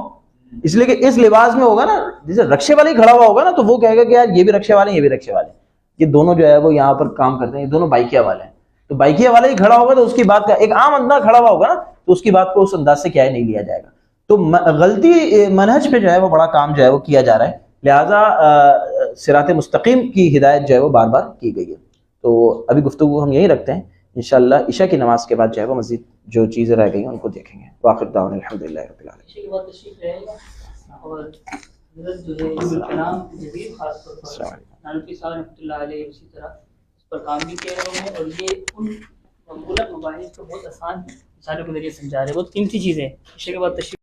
اس لیے کہ اس لباس میں ہوگا نا، جیسے رکشے والے ہی کھڑا ہوا ہوگا نا تو وہ کہے گا کہ یار یہ بھی رکشے والے ہیں، یہ بھی رکشے والے ہیں، یہ دونوں جو ہے وہ یہاں پر کام کرتے ہیں، یہ دونوں بائکیا والے ہیں. تو بائکیا والا ہی کھڑا ہوگا تو اس کی بات کا، ایک عام بندہ کھڑا ہوا ہوگا نا تو اس کی بات کو اس انداز سے کیا ہے نہیں لیا جائے گا. تو غلطی منہج پہ جو ہے وہ بڑا کام جو ہے وہ کیا جا رہا ہے. لہٰذا صراط مستقیم کی ہدایت جو ہے وہ بار بار کی گئی ہے. تو ابھی گفتگو ہم یہیں رکھتے ہیں، انشاءاللہ عشاء کی نماز کے بعد جو ہے وہ مزید جو چیزیں رہ گئی ہیں ان کو دیکھیں گے. وآخر دعوانا الحمدللہ رب العالمین. اور حضرت جو ہے علم الکلام جدید خاص طور پر نانوی صاحب رحمۃ اللہ علیہ اسی طرح اس پر کام بھی کیا رہے ہیں، اور یہ ان مقبولہ مباحث کو بہت آسان مثالوں کے ذریعے سمجھا رہے ہیں. بہت قیمتی چیزیں. عشاء کے بعد تشریف